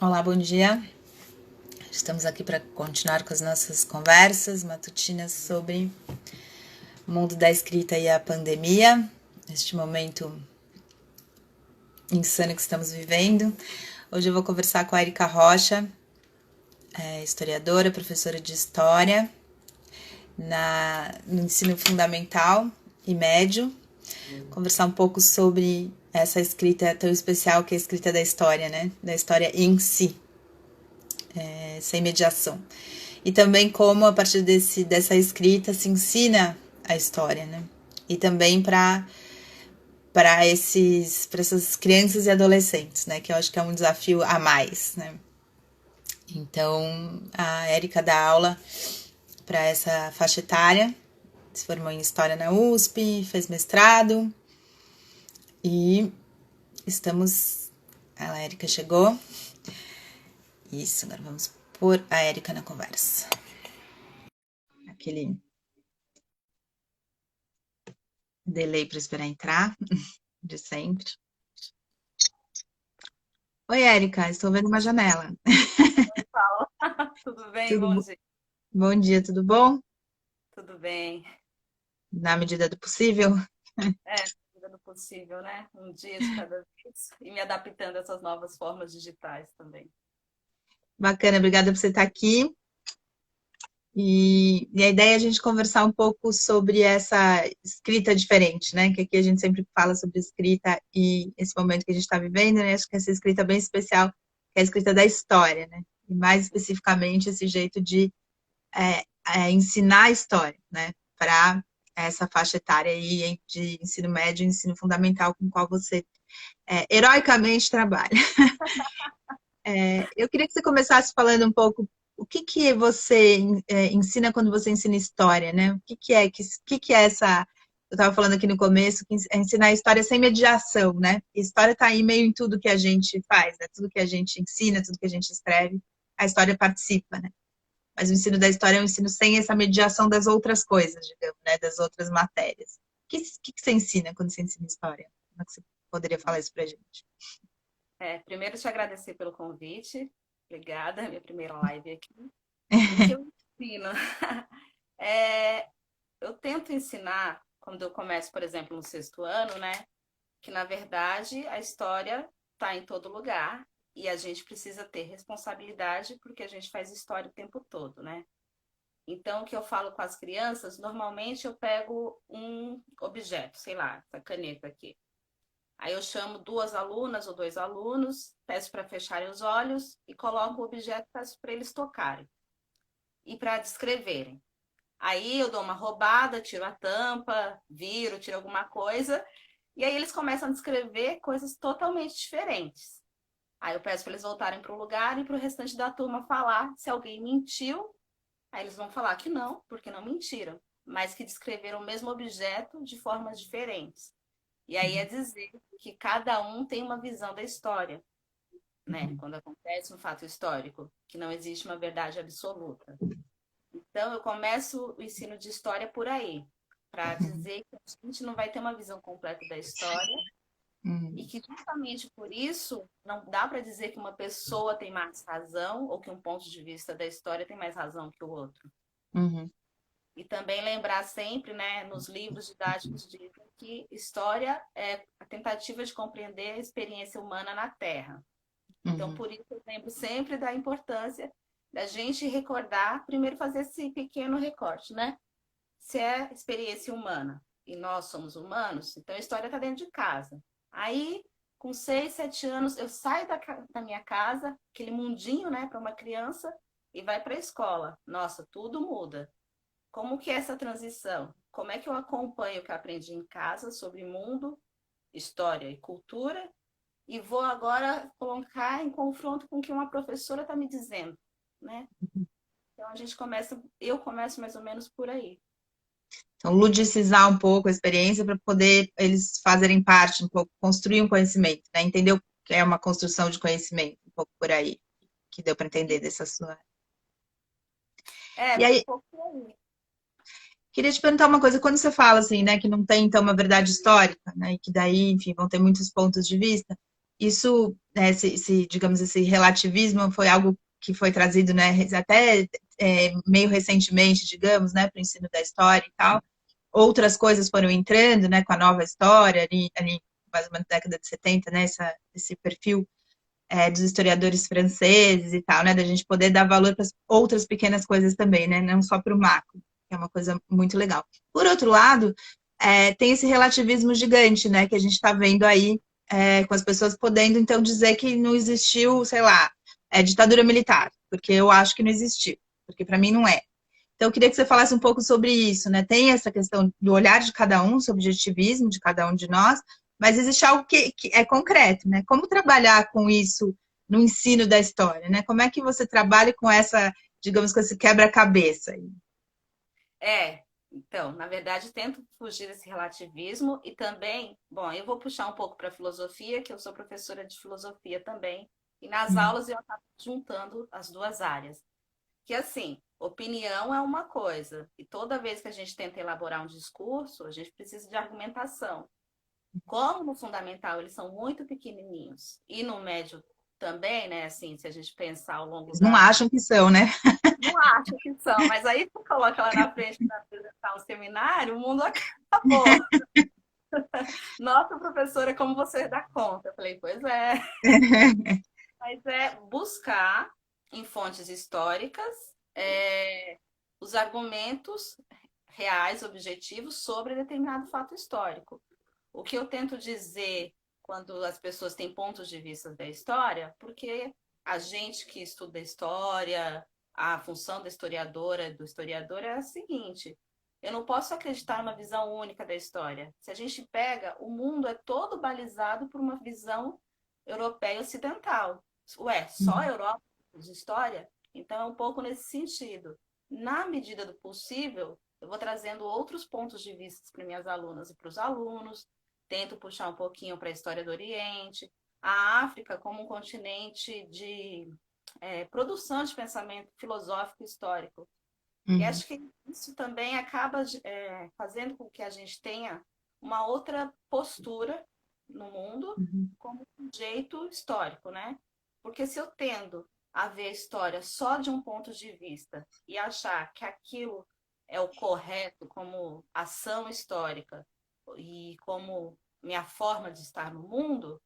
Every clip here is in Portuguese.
Olá, bom dia. Estamos aqui para continuar com as nossas conversas matutinas sobre o mundo da escrita e a pandemia, este momento insano que estamos vivendo. Hoje eu vou conversar com a Erika Rocha, historiadora, professora de história no ensino fundamental e médio. Conversar um pouco sobre essa escrita tão especial que é a escrita da história, né? Da história em si. Sem mediação. E também como a partir dessa escrita se ensina a história, né? E também para essas crianças e adolescentes, né? Que eu acho que é um desafio a mais, né? Então, a Érica dá aula para essa faixa etária, se formou em História na USP, fez mestrado e estamos... A Érica chegou. Isso, agora vamos pôr a Érica na conversa. Aquele delay para esperar entrar, de sempre. Oi, Érica, estou vendo uma janela. Fala. Tudo bem, Tudo bom bom? dia. Bom dia, tudo bom? Tudo bem. Na medida do possível. É, na medida do possível, né? Um dia de cada vez. E me adaptando a essas novas formas digitais também. Bacana, obrigada por você estar aqui. E a ideia é a gente conversar um pouco sobre essa escrita diferente, né? Que aqui a gente sempre fala sobre escrita e esse momento que a gente está vivendo, né? Acho que essa escrita é bem especial, que é a escrita da história, né? E mais especificamente esse jeito de ensinar a história, né? Para essa faixa etária aí de ensino médio e ensino fundamental com o qual você heroicamente trabalha. Eu queria que você começasse falando um pouco o que que você ensina quando você ensina história, né? O que que é essa... Eu estava falando aqui no começo que é ensinar a história sem mediação, né? A história está aí meio em tudo que a gente faz, né? Tudo que a gente ensina, tudo que a gente escreve, a história participa, né? Mas o ensino da história é um ensino sem essa mediação das outras coisas, digamos, né? Das outras matérias. O que você ensina quando você ensina história? Como é que você poderia falar isso pra gente? Primeiro, te agradecer pelo convite. Obrigada, minha primeira live aqui. O que eu ensino? É, eu tento ensinar, quando eu começo, por exemplo, no sexto ano, né? Que, na verdade, a história está em todo lugar e a gente precisa ter responsabilidade porque a gente faz história o tempo todo, né? Então, o que eu falo com as crianças, normalmente eu pego um objeto, sei lá, essa caneta aqui. Aí eu chamo duas alunas ou dois alunos, peço para fecharem os olhos e coloco o objeto para eles tocarem e para descreverem. Aí eu dou uma roubada, tiro a tampa, viro, tiro alguma coisa, e aí eles começam a descrever coisas totalmente diferentes. Aí eu peço para eles voltarem para o lugar e para o restante da turma falar se alguém mentiu. Aí eles vão falar que não, porque não mentiram, mas que descreveram o mesmo objeto de formas diferentes. E aí é dizer que cada um tem uma visão da história, né? Quando acontece um fato histórico, que não existe uma verdade absoluta. Então eu começo o ensino de história por aí, para dizer que a gente não vai ter uma visão completa da história e que justamente por isso não dá para dizer que uma pessoa tem mais razão ou que um ponto de vista da história tem mais razão que o outro. Uhum, E também lembrar sempre, né, nos livros didáticos dizem que história é a tentativa de compreender a experiência humana na Terra. Então, uhum, por isso eu lembro sempre da importância da gente recordar, primeiro fazer esse pequeno recorte, né? Se é experiência humana e nós somos humanos, então a história está dentro de casa. Aí, com 6, 7 anos, eu saio da minha casa, aquele mundinho, né, para uma criança, e vai para a escola. Nossa, tudo muda. Como que é essa transição? Como é que eu acompanho o que eu aprendi em casa sobre mundo, história e cultura e vou agora colocar em confronto com o que uma professora está me dizendo, né? Então eu começo mais ou menos por aí. Então, ludicizar um pouco a experiência para poder eles fazerem parte um pouco, construir um conhecimento, né? Entender o que é uma construção de conhecimento, um pouco por aí, que deu para entender dessa sua. E Um aí, pouco por aí. queria te perguntar uma coisa, quando você fala assim, né, que não tem então uma verdade histórica, né, e que daí, enfim, vão ter muitos pontos de vista, isso, né, digamos, esse relativismo foi algo que foi trazido, né, até meio recentemente, digamos, né, para o ensino da história e tal. Outras coisas foram entrando, né, com a nova história, ali mais ou menos na década de 70, né, esse perfil dos historiadores franceses e tal, né, da gente poder dar valor para outras pequenas coisas também, né, não só para o macro, que é uma coisa muito legal. Por outro lado, tem esse relativismo gigante, né, que a gente está vendo aí, com as pessoas podendo, então, dizer que não existiu, sei lá, ditadura militar, porque eu acho que não existiu, porque para mim não é. Então, eu queria que você falasse um pouco sobre isso, né? Tem essa questão do olhar de cada um, subjetivismo de cada um de nós, mas existe algo que é concreto, né? Como trabalhar com isso no ensino da história, né? Como é que você trabalha com essa, digamos, com esse quebra-cabeça? Então, na verdade, tento fugir desse relativismo e também, bom, eu vou puxar um pouco para a filosofia, que eu sou professora de filosofia também, e nas aulas eu acabo juntando as duas áreas. Que assim, opinião é uma coisa, e toda vez que a gente tenta elaborar um discurso, a gente precisa de argumentação. Como no fundamental eles são muito pequenininhos e no médio também, né? Assim, se a gente pensar ao longo Eles não da. acham que são, né? Não acho que são, mas aí tu coloca lá na frente para apresentar um seminário, o mundo acabou. Nossa, professora, como você dá conta? Eu falei, pois é. Mas é buscar em fontes históricas os argumentos reais, objetivos sobre determinado fato histórico. O que eu tento dizer quando as pessoas têm pontos de vista da história, porque a gente que estuda história, a função da historiadora, do historiador é a seguinte: eu não posso acreditar numa visão única da história. Se a gente pega, o mundo é todo balizado por uma visão europeia ocidental. Ué, só a Europa de história? Então é um pouco nesse sentido. Na medida do possível, eu vou trazendo outros pontos de vista para minhas alunas e para os alunos, tento puxar um pouquinho para a história do Oriente, a África como um continente de produção de pensamento filosófico e histórico. E acho que isso também acaba fazendo com que a gente tenha uma outra postura no mundo como sujeito histórico, né? Porque se eu tendo a ver a história só de um ponto de vista e achar que aquilo é o correto como ação histórica e como minha forma de estar no mundo,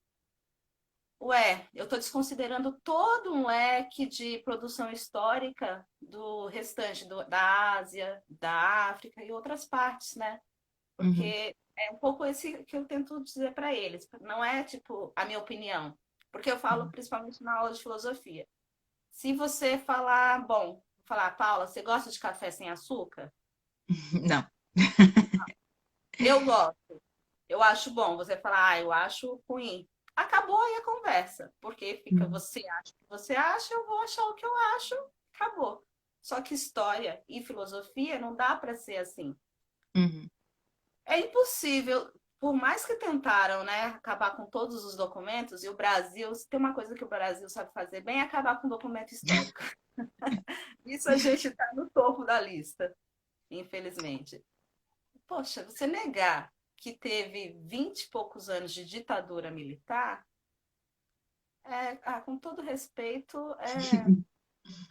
eu estou desconsiderando todo um leque de produção histórica do restante da Ásia, da África e outras partes, né? Porque é um pouco esse que eu tento dizer para eles. Não é tipo a minha opinião, porque eu falo principalmente na aula de filosofia. Se você falar, bom, falar, Paula, você gosta de café sem açúcar? Não. Eu gosto. Eu acho bom. Você falar, eu acho ruim. Acabou aí a conversa, porque fica você acha o que você acha, eu vou achar o que eu acho, acabou. Só que história e filosofia não dá para ser assim. É impossível, por mais que tentaram, né, acabar com todos os documentos, e o Brasil, se tem uma coisa que o Brasil sabe fazer bem, é acabar com documento histórico. Isso a gente está no topo da lista, infelizmente. Poxa, você negar que teve 20 e poucos anos de ditadura militar, com todo respeito,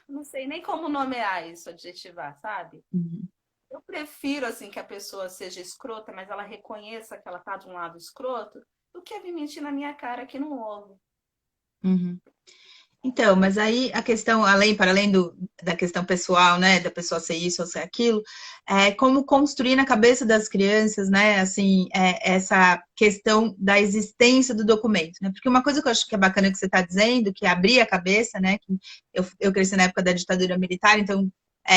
não sei nem como nomear isso, adjetivar, sabe? Eu prefiro, assim, que a pessoa seja escrota, mas ela reconheça que ela tá de um lado escroto, do que vir mentir na minha cara que não houve. Então, mas aí a questão, para além da questão pessoal, né, da pessoa ser isso ou ser aquilo, é como construir na cabeça das crianças, né, assim, essa questão da existência do documento, né, porque uma coisa que eu acho que é bacana que você está dizendo, que é abrir a cabeça, né, que eu cresci na época da ditadura militar, então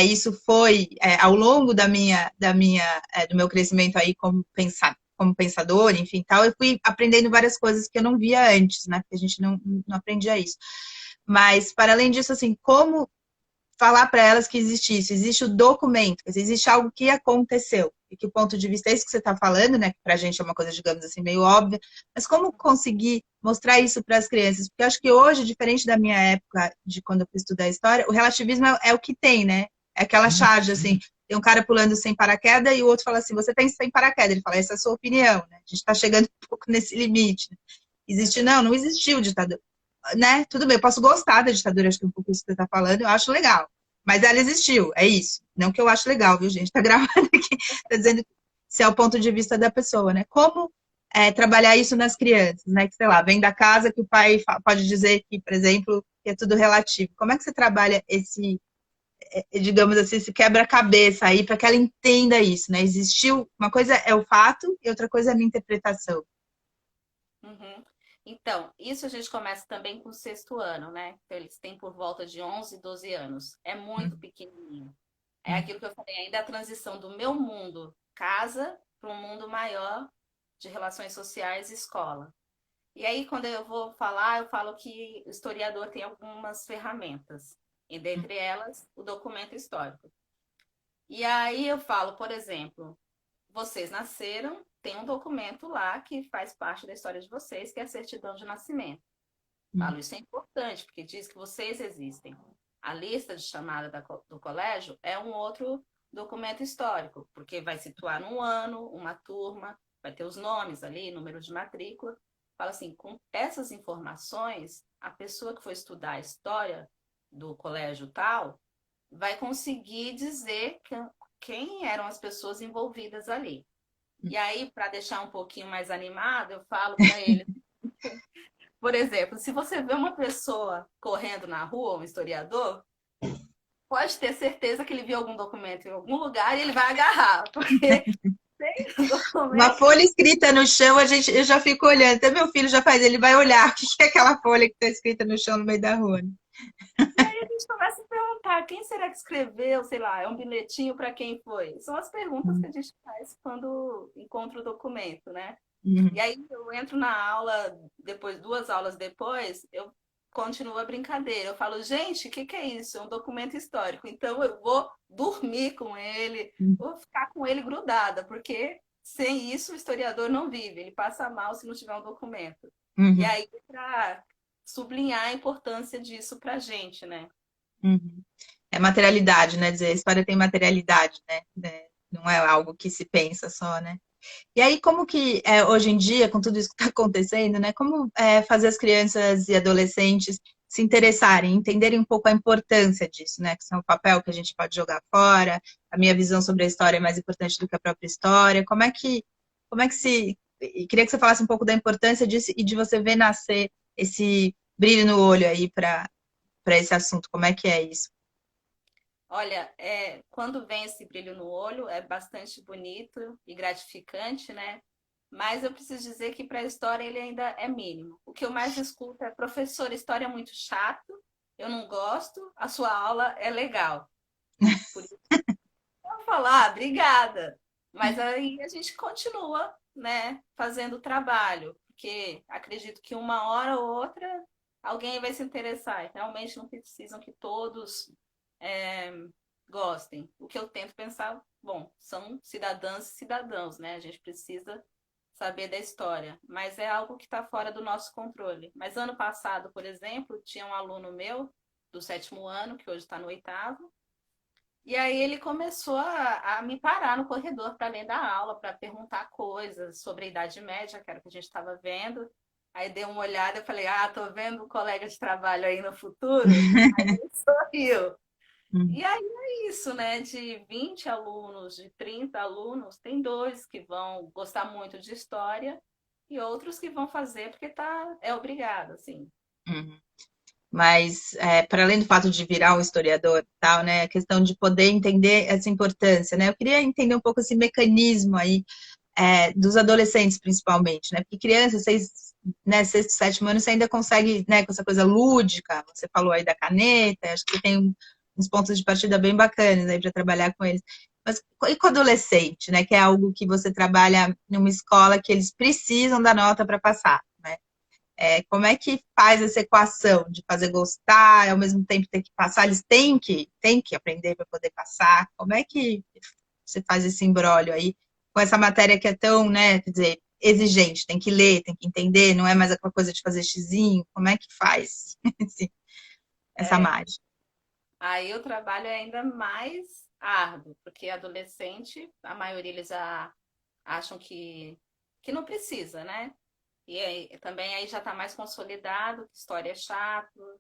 isso foi ao longo do meu crescimento aí como pensador, enfim, tal, eu fui aprendendo várias coisas que eu não via antes, né, porque a gente não aprendia isso. Mas, para além disso, assim, como falar para elas que existe isso? Existe o documento, existe algo que aconteceu. E que o ponto de vista é isso que você está falando, né? Que para a gente é uma coisa, digamos assim, meio óbvia. Mas como conseguir mostrar isso para as crianças? Porque eu acho que hoje, diferente da minha época, de quando eu fui estudar história, o relativismo é o que tem, né? É aquela charge, assim, tem um cara pulando sem paraquedas e o outro fala assim, você tem sem paraquedas. Ele fala, essa é a sua opinião, né? A gente está chegando um pouco nesse limite. existiu. Não, não existiu ditadura, né? Tudo bem, eu posso gostar da ditadura, acho que é um pouco isso que você está falando, eu acho legal. Mas ela existiu, é isso. Não que eu acho legal, viu, gente? Tá gravando aqui, tá dizendo se é o ponto de vista da pessoa, né? Como trabalhar isso nas crianças, né? Que, sei lá, vem da casa que o pai pode dizer que, por exemplo, que é tudo relativo. Como é que você trabalha esse, digamos assim, esse quebra-cabeça aí para que ela entenda isso, né? Existiu, uma coisa é o fato e outra coisa é a minha interpretação. Uhum. Então, isso a gente começa também com o sexto ano, né? Então, eles têm por volta de 11, 12 anos. É muito pequenininho. É aquilo que eu falei, ainda a transição do meu mundo, casa, para um mundo maior de relações sociais e escola. E aí, quando eu vou falar, eu falo que o historiador tem algumas ferramentas, e dentre elas, o documento histórico. E aí eu falo, por exemplo, vocês nasceram, tem um documento lá que faz parte da história de vocês, que é a certidão de nascimento. Falo, isso é importante, porque diz que vocês existem. A lista de chamada do colégio é um outro documento histórico, porque vai situar um ano, uma turma, vai ter os nomes ali, número de matrícula. Fala assim, com essas informações, a pessoa que for estudar a história do colégio tal vai conseguir dizer quem eram as pessoas envolvidas ali. E aí, para deixar um pouquinho mais animado, eu falo para ele, por exemplo, se você vê uma pessoa correndo na rua, um historiador, pode ter certeza que ele viu algum documento em algum lugar e ele vai agarrar, porque tem um Uma documento. folha escrita no chão, eu já fico olhando. Até meu filho já faz, ele vai olhar o que é aquela folha que está escrita no chão no meio da rua. Né? E aí a gente começa a perguntar, quem será que escreveu? Sei lá, é um bilhetinho para quem foi? São as perguntas que a gente faz quando encontra o documento, né? E Uhum. aí eu entro na aula, depois, 2 aulas depois, eu continuo a brincadeira. Eu falo, gente, o que é isso? É um documento histórico. Então eu vou dormir com ele, vou ficar com ele grudada, porque sem isso o historiador não vive, ele passa mal se não tiver um documento. E Uhum. aí, para sublinhar a importância disso para a gente, né? Uhum. É materialidade, né? Dizer, a história tem materialidade, né? Não é algo que se pensa só, né? E aí, como que hoje em dia, com tudo isso que está acontecendo, né? Como fazer as crianças e adolescentes se interessarem, entenderem um pouco a importância disso, né? Que são o papel que a gente pode jogar fora, a minha visão sobre a história é mais importante do que a própria história. Como é que se. E queria que você falasse um pouco da importância disso e de você ver nascer esse brilho no olho aí para esse assunto. Como é que é isso? Olha, quando vem esse brilho no olho, é bastante bonito e gratificante, né? Mas eu preciso dizer que para a história ele ainda é mínimo. O que eu mais escuto é, professor, história é muito chato, eu não gosto, a sua aula é legal. Por isso eu vou falar, obrigada. Mas aí a gente continua, né, fazendo o trabalho, porque acredito que uma hora ou outra alguém vai se interessar. E realmente não precisam que todos é, gostem. O que eu tento pensar, bom, são cidadãs e cidadãos, né? A gente precisa saber da história, mas é algo que está fora do nosso controle. Mas ano passado, por exemplo, tinha um aluno meu do sétimo ano, que hoje está no oitavo, e aí ele começou a me parar no corredor para além da aula, para perguntar coisas sobre a Idade Média, que era o que a gente estava vendo. Aí dei uma olhada e falei, tô vendo um colega de trabalho aí no futuro? Aí ele sorriu. Hum. E aí é isso, né? De 20 alunos, de 30 alunos, tem dois que vão gostar muito de história e outros que vão fazer porque é obrigado, assim. Uhum. Mas, para além do fato de virar um historiador e tal, né, a questão de poder entender essa importância, né, eu queria entender um pouco esse mecanismo aí, dos adolescentes, principalmente, né, porque crianças, sexto, sétimo ano, você ainda consegue, né, com essa coisa lúdica, você falou aí da caneta, acho que tem uns pontos de partida bem bacanas aí para trabalhar com eles. Mas e com o adolescente, né, que é algo que você trabalha numa escola que eles precisam da nota para passar, né? Como é que faz essa equação de fazer gostar, ao mesmo tempo ter que passar? Eles têm que aprender para poder passar. Como é que você faz esse imbróglio aí com essa matéria que é tão, né, quer dizer, exigente, tem que ler, tem que entender, não é mais aquela coisa de fazer xizinho. Como é que faz essa É. mágica? Aí o trabalho é ainda mais árduo, porque adolescente, a maioria eles já acham que não precisa, né? E aí, também aí já está mais consolidado, que história é chato,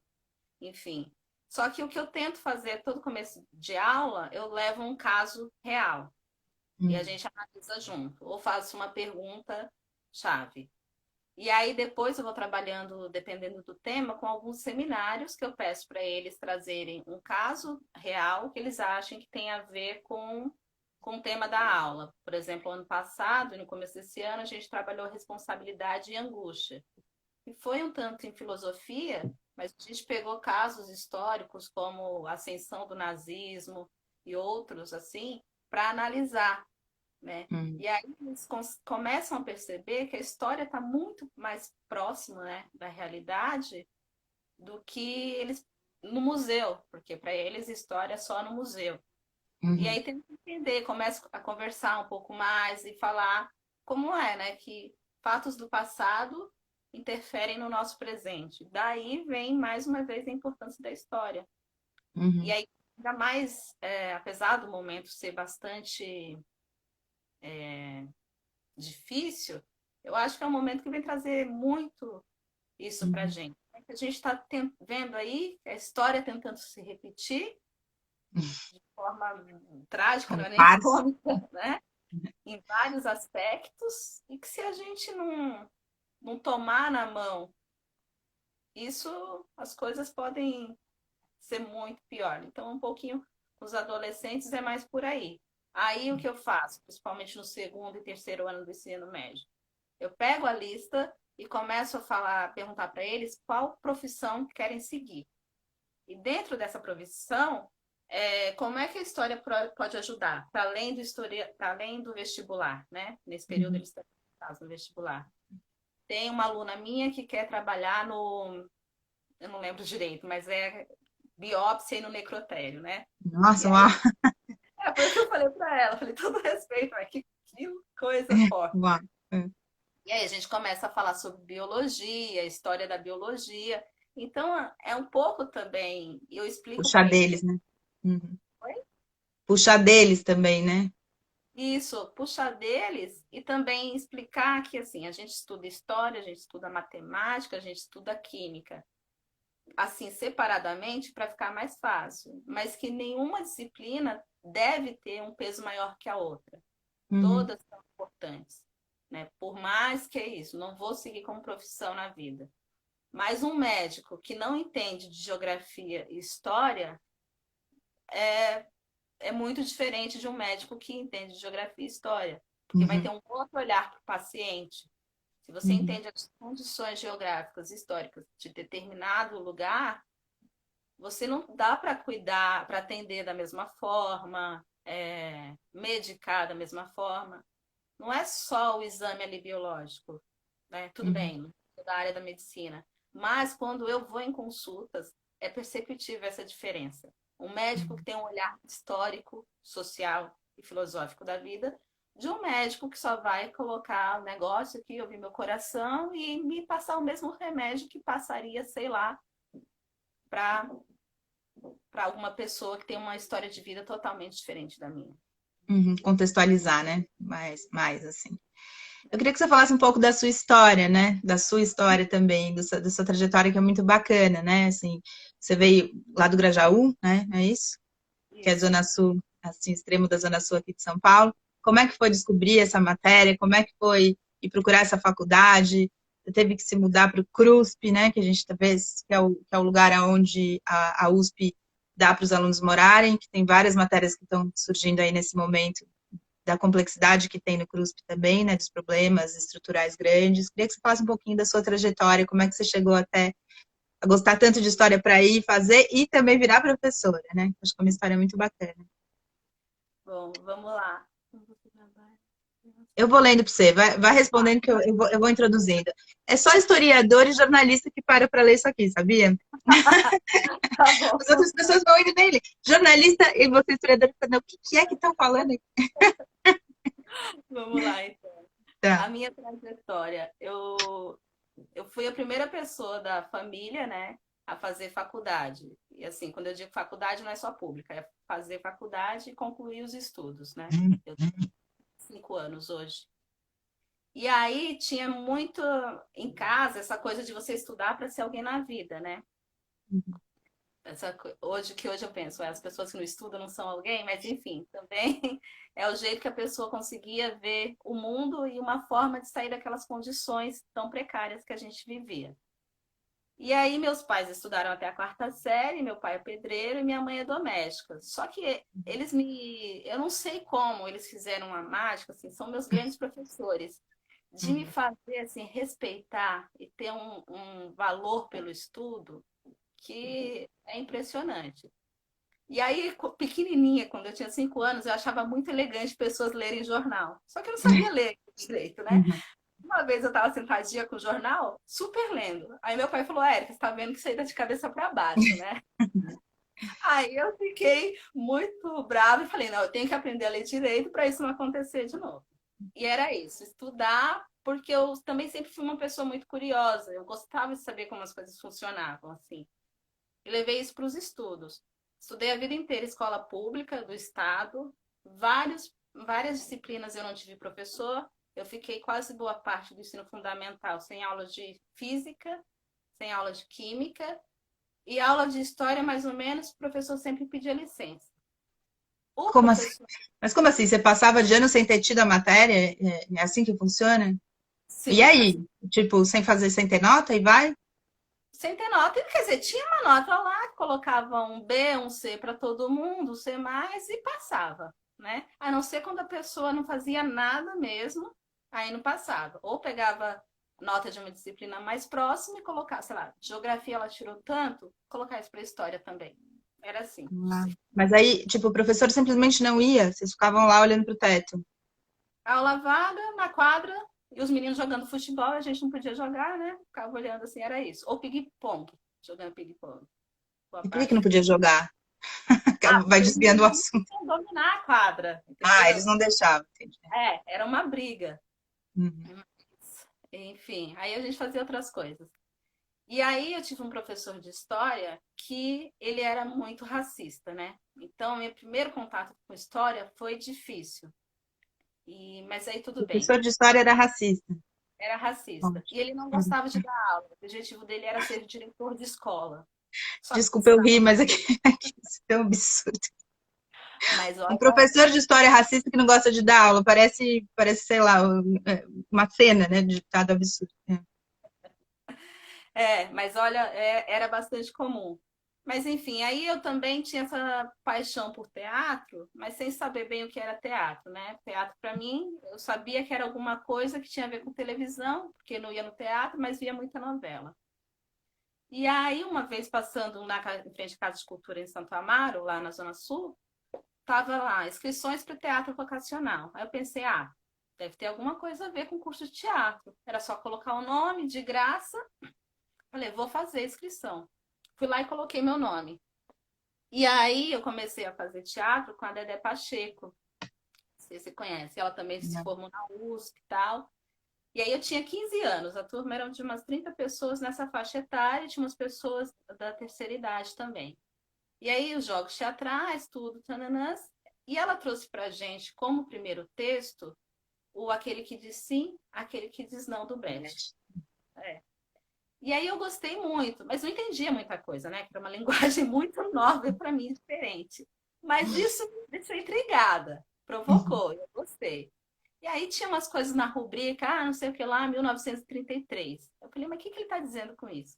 enfim. Só que o que eu tento fazer todo começo de aula, eu levo um caso real e a Uhum. gente analisa junto, ou faço uma pergunta chave. E aí depois eu vou trabalhando, dependendo do tema, com alguns seminários que eu peço para eles trazerem um caso real que eles achem que tem a ver com o tema da aula. Por exemplo, ano passado, no começo desse ano, a gente trabalhou responsabilidade e angústia. E foi um tanto em filosofia, mas a gente pegou casos históricos como a ascensão do nazismo e outros assim, para analisar, né? Uhum. E aí eles começam a perceber que a história está muito mais próxima, né, da realidade do que eles no museu, porque para eles história é só no museu. E Uhum. aí tem que entender, começa a conversar um pouco mais e falar como é, né, que fatos do passado interferem no nosso presente. Daí vem mais uma vez a importância da história. E Uhum. aí ainda mais, apesar do momento ser bastante difícil, eu acho que é um momento que vem trazer muito isso para a Uhum. gente. A gente está vendo aí a história tentando se repetir de forma trágica, não Com é nem farsa. cômica, né? Em vários aspectos, e que se a gente não tomar na mão isso, as coisas podem ser muito pior. Então, um pouquinho os adolescentes é mais por aí. Aí o que eu faço, principalmente no segundo e terceiro ano do ensino médio? Eu pego a lista e começo a falar, perguntar para eles qual profissão querem seguir. E dentro dessa profissão, como é que a história pode ajudar, para além do história, para além do vestibular, né? Nesse período Uhum. eles estão no vestibular. Tem uma aluna minha que quer trabalhar no, eu não lembro direito, mas é biópsia e no necrotério, né? E Nossa, uau, aí, foi o que eu falei para ela, falei, todo respeito, mas que coisa forte. uau. É. E aí a gente começa a falar sobre biologia, história da biologia. Então, é um pouco também, eu explico Puxar para eles. deles, né? Uhum. Puxar deles também, né? Isso, puxar deles e também explicar que assim, a gente estuda história, a gente estuda matemática, a gente estuda química, assim, separadamente para ficar mais fácil, mas que nenhuma disciplina deve ter um peso maior que a outra. Uhum. Todas são importantes, né? Por mais que é isso, não vou seguir como profissão na vida. Mas um médico que não entende de geografia e história é muito diferente de um médico que entende de geografia e história, porque vai ter Uhum. um outro olhar para o paciente. Se você Uhum. entende as condições geográficas e históricas de determinado lugar, você não dá para cuidar, para atender da mesma forma, medicar da mesma forma. Não é só o exame ali biológico, né? Tudo Uhum. bem, da área da medicina. Mas quando eu vou em consultas, é perceptível essa diferença. Um médico que Uhum. tem um olhar histórico, social e filosófico da vida, de um médico que só vai colocar o negócio aqui, ouvir meu coração e me passar o mesmo remédio que passaria, sei lá, para alguma pessoa que tem uma história de vida totalmente diferente da minha. Uhum. Contextualizar, né? Mais assim. Eu queria que você falasse um pouco da sua história, né? Da sua história também, da sua trajetória, que é muito bacana, né? Assim, você veio lá do Grajaú, né? É isso? Que é Isso. Zona Sul, assim, extremo da Zona Sul aqui de São Paulo. Como é que foi descobrir essa matéria? Como é que foi ir procurar essa faculdade? Você teve que se mudar para o CRUSP, né? Que a gente talvez que é o lugar onde a USP dá para os alunos morarem, que tem várias matérias que estão surgindo aí nesse momento da complexidade que tem no CRUSP também, né, dos problemas estruturais grandes. Queria que você falasse um pouquinho da sua trajetória, como é que você chegou até a gostar tanto de história para ir fazer e também virar professora, né? Acho que é uma história muito bacana. Bom, vamos lá. Eu vou lendo para você, vai respondendo que eu vou introduzindo. É só historiador e jornalista que para ler isso aqui, sabia? Tá bom. As outras pessoas vão indo nele. Jornalista e você historiador, o que é que estão falando aqui? Vamos lá, então. A Tá. minha trajetória, eu fui a primeira pessoa da família, né, a fazer faculdade. E assim, quando eu digo faculdade, não é só pública, é fazer faculdade e concluir os estudos, né? Eu tenho 5 anos hoje. E aí tinha muito em casa essa coisa de você estudar para ser alguém na vida, né? Uhum. Hoje eu penso, as pessoas que não estudam não são alguém, mas enfim, também é o jeito que a pessoa conseguia ver o mundo e uma forma de sair daquelas condições tão precárias que a gente vivia. E aí meus pais estudaram até a quarta série, meu pai é pedreiro e minha mãe é doméstica. Só que eu não sei como eles fizeram uma mágica, assim, são meus grandes professores, de me Uhum. fazer assim respeitar e ter um valor pelo estudo que é impressionante. E aí, pequenininha, quando eu tinha 5 anos, eu achava muito elegante pessoas lerem jornal. Só que eu não sabia ler direito, né? Uhum. Uma vez eu estava sentadinha com o jornal, super lendo. Aí meu pai falou: Érica, você tá vendo que isso aí tá de cabeça para baixo, né? Aí eu fiquei muito brava e falei: não, eu tenho que aprender a ler direito para isso não acontecer de novo. E era isso, estudar, porque eu também sempre fui uma pessoa muito curiosa. Eu gostava de saber como as coisas funcionavam, assim. E levei isso para os estudos. Estudei a vida inteira escola pública do estado, várias disciplinas eu não tive professor. Eu fiquei quase boa parte do ensino fundamental sem aula de física, sem aula de química e aula de história, mais ou menos, o professor sempre pedia licença. O Como assim? professor, Mas como assim? Você passava de ano sem ter tido a matéria? É assim que funciona? E sim, aí? Tipo, sem fazer, sem ter nota e vai? sem ter nota. Quer dizer, tinha uma nota lá que colocava um B, um C para todo mundo, um C mais e passava, né? A não ser quando a pessoa não fazia nada mesmo, aí não passava. Ou pegava nota de uma disciplina mais próxima e colocava, sei lá, geografia ela tirou tanto, colocar isso para história também. Era assim. Ah. Mas aí, tipo, o professor simplesmente não ia, vocês ficavam lá olhando pro teto. Aula vaga na quadra e os meninos jogando futebol, a gente não podia jogar, né? Ficava olhando assim, era isso. Ou ping-pong, jogando ping-pong. Boa E por que não parte. podia jogar? Ah, Vai porque os desviando o meninos assunto. queriam dominar a quadra, Ah, eles entendeu? não deixavam, entendi. Era uma briga. Uhum. Enfim, aí a gente fazia outras coisas. E aí eu tive um professor de história que ele era muito racista, né? Então, meu primeiro contato com história foi difícil. Mas aí tudo O bem. professor de história era racista. Era Bom. racista. E ele não Uhum. gostava de dar aula. O objetivo dele era ser diretor de escola. Só que Desculpa eu rir, ensinava. mas aqui isso é um absurdo. Mas Um olha, professor de história racista que não gosta de dar aula, sei lá, uma cena, né, de ditado absurdo. É. era bastante comum. Mas enfim, aí eu também tinha essa paixão por teatro, mas sem saber bem o que era teatro, né? Teatro para mim, eu sabia que era alguma coisa que tinha a ver com televisão, porque não ia no teatro, mas via muita novela. E aí, uma vez passando em frente à Casa de Cultura em Santo Amaro, lá na Zona Sul, tava lá, inscrições para o teatro vocacional. Aí eu pensei, deve ter alguma coisa a ver com curso de teatro. Era só colocar o nome de graça. Falei, vou fazer a inscrição. Fui lá e coloquei meu nome. E aí eu comecei a fazer teatro com a Dedé Pacheco. Não sei se você conhece. Ela também se Não. formou na USP e tal. E aí eu tinha 15 anos. A turma era de umas 30 pessoas nessa faixa etária e tinha umas pessoas da terceira idade também. E aí os jogos teatrais, tudo, tananãs. E ela trouxe pra gente como primeiro texto o Aquele que diz sim, aquele que diz não do Brecht. É. E aí eu gostei muito, mas não entendia muita coisa, né? Que era uma linguagem muito nova para mim, diferente. Mas isso me deixou intrigada, Uhum. provocou, eu gostei. E aí tinha umas coisas na rubrica, não sei o que lá, 1933. Eu falei, mas o que ele está dizendo com isso?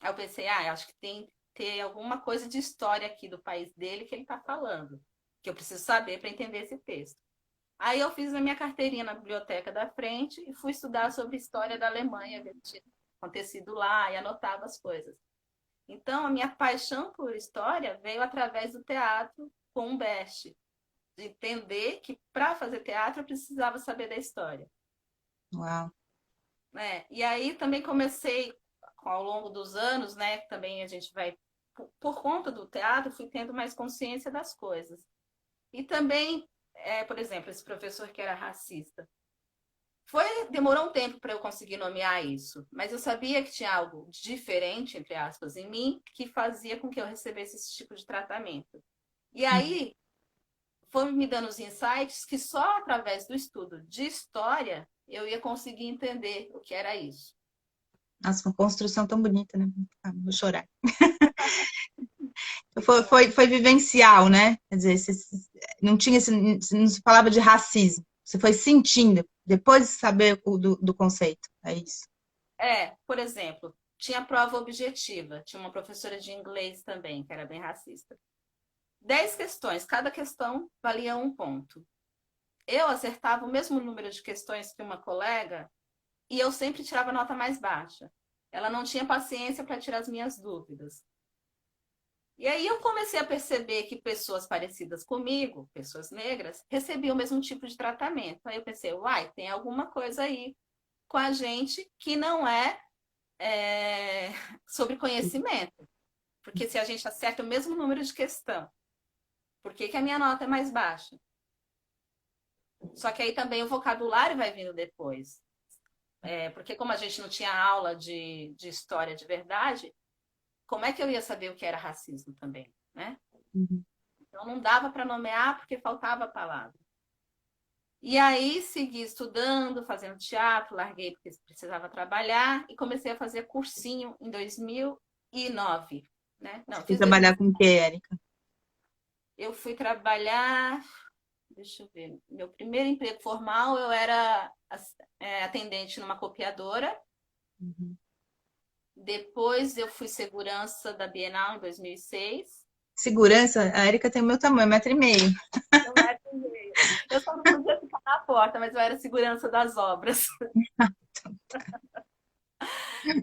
Aí eu pensei, acho que tem que ter alguma coisa de história aqui do país dele que ele está falando, que eu preciso saber para entender esse texto. Aí eu fiz a minha carteirinha na biblioteca da frente e fui estudar sobre história da Alemanha, ver o que tinha acontecido lá e anotava as coisas. Então, a minha paixão por história veio através do teatro com o Best, de entender que para fazer teatro eu precisava saber da história. Uau. Né? E aí também comecei, ao longo dos anos, né? Também a gente vai, por conta do teatro, fui tendo mais consciência das coisas. E também, por exemplo, esse professor que era racista. Demorou um tempo para eu conseguir nomear isso, mas eu sabia que tinha algo diferente, entre aspas, em mim, que fazia com que eu recebesse esse tipo de tratamento. E Uhum. aí foi me dando os insights que só através do estudo de história eu ia conseguir entender o que era isso. Nossa, uma construção tão bonita, né? Ah, vou chorar. Foi vivencial, né? Quer dizer, não tinha não se falava de racismo. Você foi sentindo, depois de saber do conceito. É isso. Por exemplo, tinha prova objetiva. Tinha uma professora de inglês também, que era bem racista. 10 questões, cada questão valia 1 ponto. Eu acertava o mesmo número de questões que uma colega e eu sempre tirava nota mais baixa. Ela não tinha paciência para tirar as minhas dúvidas. E aí eu comecei a perceber que pessoas parecidas comigo, pessoas negras, recebiam o mesmo tipo de tratamento. Aí eu pensei, uai, tem alguma coisa aí com a gente que não é sobre conhecimento. Porque se a gente acerta o mesmo número de questão, por que a minha nota é mais baixa? Só que aí também o vocabulário vai vindo depois. Porque como a gente não tinha aula de história de verdade, como é que eu ia saber o que era racismo também, né? Uhum. Então não dava para nomear porque faltava a palavra. E aí segui estudando, fazendo teatro, larguei porque precisava trabalhar e comecei a fazer cursinho em 2009, né? Não, Fui fiz trabalhar 2000. com o quê, Érica? Eu fui trabalhar, deixa eu ver, meu primeiro emprego formal eu era atendente numa copiadora. Uhum. Depois eu fui segurança da Bienal em 2006. Segurança, a Érica tem o meu tamanho, 1,5 m. Eu era meio. Eu só não podia ficar na porta, mas eu era segurança das obras.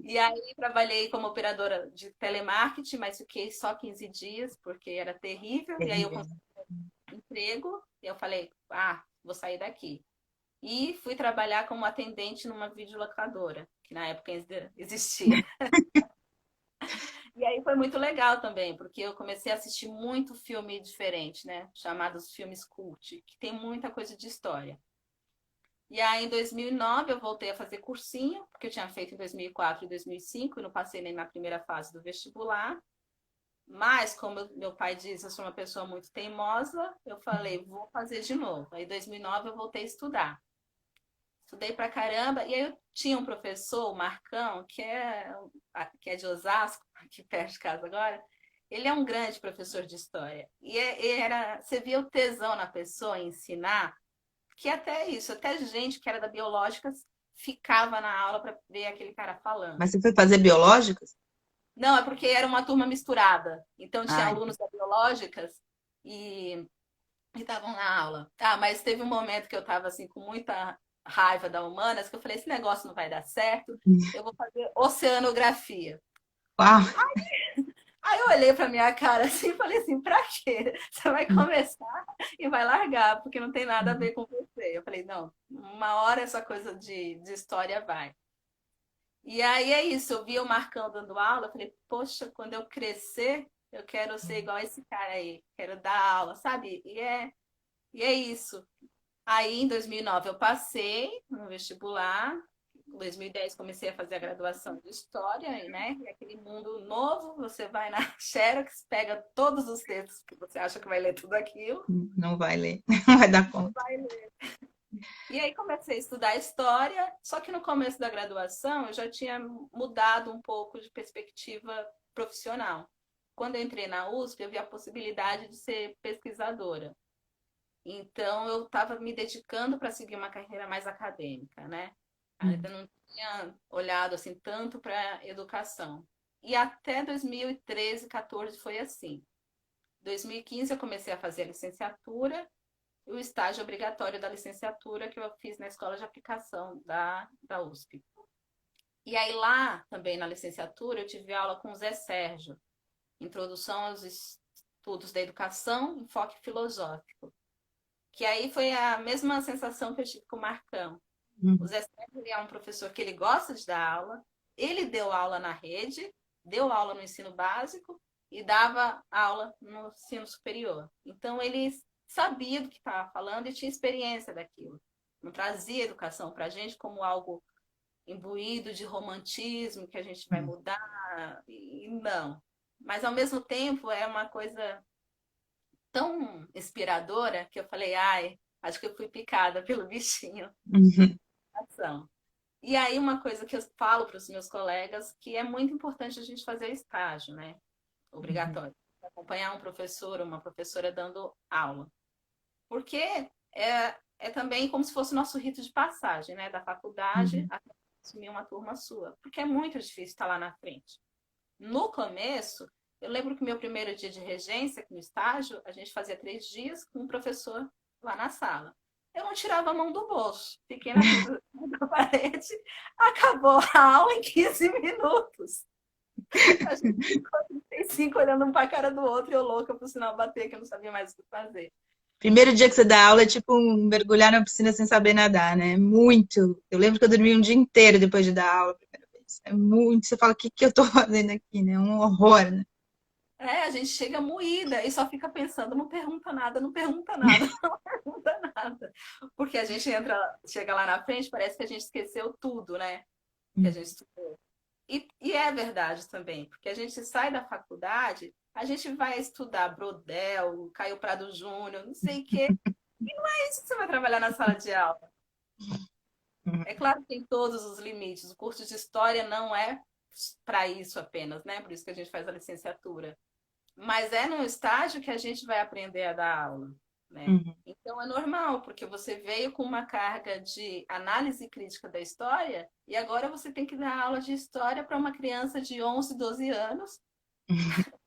E aí trabalhei como operadora de telemarketing, mas fiquei só 15 dias, porque era terrível. E aí eu consegui um emprego, e eu falei, vou sair daqui. E fui trabalhar como atendente numa videolocadora, que na época ainda existia. E aí foi muito legal também, porque eu comecei a assistir muito filme diferente, né? Chamados filmes cult, que tem muita coisa de história. E aí, em 2009, eu voltei a fazer cursinho, porque eu tinha feito em 2004 e 2005, e não passei nem na primeira fase do vestibular. Mas, como meu pai diz, eu sou uma pessoa muito teimosa, eu falei, vou fazer de novo. Aí, em 2009, eu voltei a estudar. Estudei pra caramba, e aí eu tinha um professor, o Marcão, que é de Osasco, aqui perto de casa agora. Ele é um grande professor de história. Você via o tesão na pessoa em ensinar, que até isso, até gente que era da Biológicas ficava na aula para ver aquele cara Mas falando. você foi fazer biológicas? Não, é porque era uma turma misturada. Então tinha Ai, alunos da Biológicas e estavam na aula. Mas teve um momento que eu estava assim com muita raiva da Humanas, que eu falei, esse negócio não vai dar certo, eu vou fazer oceanografia. uau. Aí eu olhei pra minha cara assim e falei assim, pra quê? Você vai começar e vai largar, porque não tem nada a ver com você. Eu falei, não, uma hora essa coisa de história vai. E aí é isso, eu vi o Marcão dando aula, eu falei, poxa, quando eu crescer, eu quero ser igual esse cara aí, quero dar aula, sabe? E é isso. Aí em 2009 eu passei no vestibular, em 2010 comecei a fazer a graduação de História, né? E aquele mundo novo, você vai na Xerox, pega todos os textos que você acha que vai ler tudo aquilo. Não vai ler, não vai dar conta. Vai ler. E aí comecei a estudar História, só que no começo da graduação eu já tinha mudado um pouco de perspectiva profissional. Quando eu entrei na USP, eu vi a possibilidade de ser pesquisadora. Então, eu estava me dedicando para seguir uma carreira mais acadêmica, né? Ainda não tinha olhado assim tanto para educação. E até 2013, 14 foi assim. 2015 eu comecei a fazer a licenciatura e o estágio obrigatório da licenciatura que eu fiz na escola de aplicação da USP. E aí lá, também na licenciatura, eu tive aula com o Zé Sérgio, Introdução aos Estudos da Educação, Enfoque Filosófico. Que aí foi a mesma sensação que eu tive com o Marcão. O Uhum. Zé Sérgio é um professor que ele gosta de dar aula, ele deu aula na rede, deu aula no ensino básico e dava aula no ensino superior. Então ele sabia do que estava falando e tinha experiência daquilo. Não trazia educação para a gente como algo imbuído de romantismo, que a gente vai mudar, e não. Mas ao mesmo tempo é uma coisa tão inspiradora que eu falei, ai, acho que eu fui picada pelo bichinho. Uhum. Ação. E aí, uma coisa que eu falo para os meus colegas, que é muito importante a gente fazer estágio, né? Uhum. Obrigatório. Acompanhar um professor ou uma professora dando aula. Porque é também como se fosse o nosso rito de passagem, né? Da faculdade Uhum. até assumir uma turma sua. Porque é muito difícil estar lá na frente. No começo, eu lembro que meu primeiro dia de regência, aqui no estágio, a gente fazia 3 dias com um professor lá na sala. Eu não tirava a mão do bolso. Fiquei na frente da parede, acabou a aula em 15 minutos. A gente ficou 35 olhando um para a cara do outro e eu louca pro sinal bater, que eu não sabia mais o que fazer. Primeiro dia que você dá aula é tipo mergulhar na piscina sem saber nadar, né? Muito. Eu lembro que eu dormi um dia inteiro depois de dar aula a primeira vez. É muito. Você fala, o que que eu tô fazendo aqui, né? Um horror, né? A gente chega moída e só fica pensando, não pergunta nada, não pergunta nada, não pergunta nada. Porque a gente chega lá na frente, parece que a gente esqueceu tudo, né? Que a gente estudou. E é verdade também, porque a gente sai da faculdade, a gente vai estudar Brodel, Caio Prado Júnior, não sei o quê. E não é isso que você vai trabalhar na sala de aula. É claro que tem todos os limites. O curso de história não é para isso apenas, né? Por isso que a gente faz a licenciatura. Mas é no estágio que a gente vai aprender a dar aula, né? Uhum. Então é normal, porque você veio com uma carga de análise crítica da história e agora você tem que dar aula de história para uma criança de 11, 12 anos.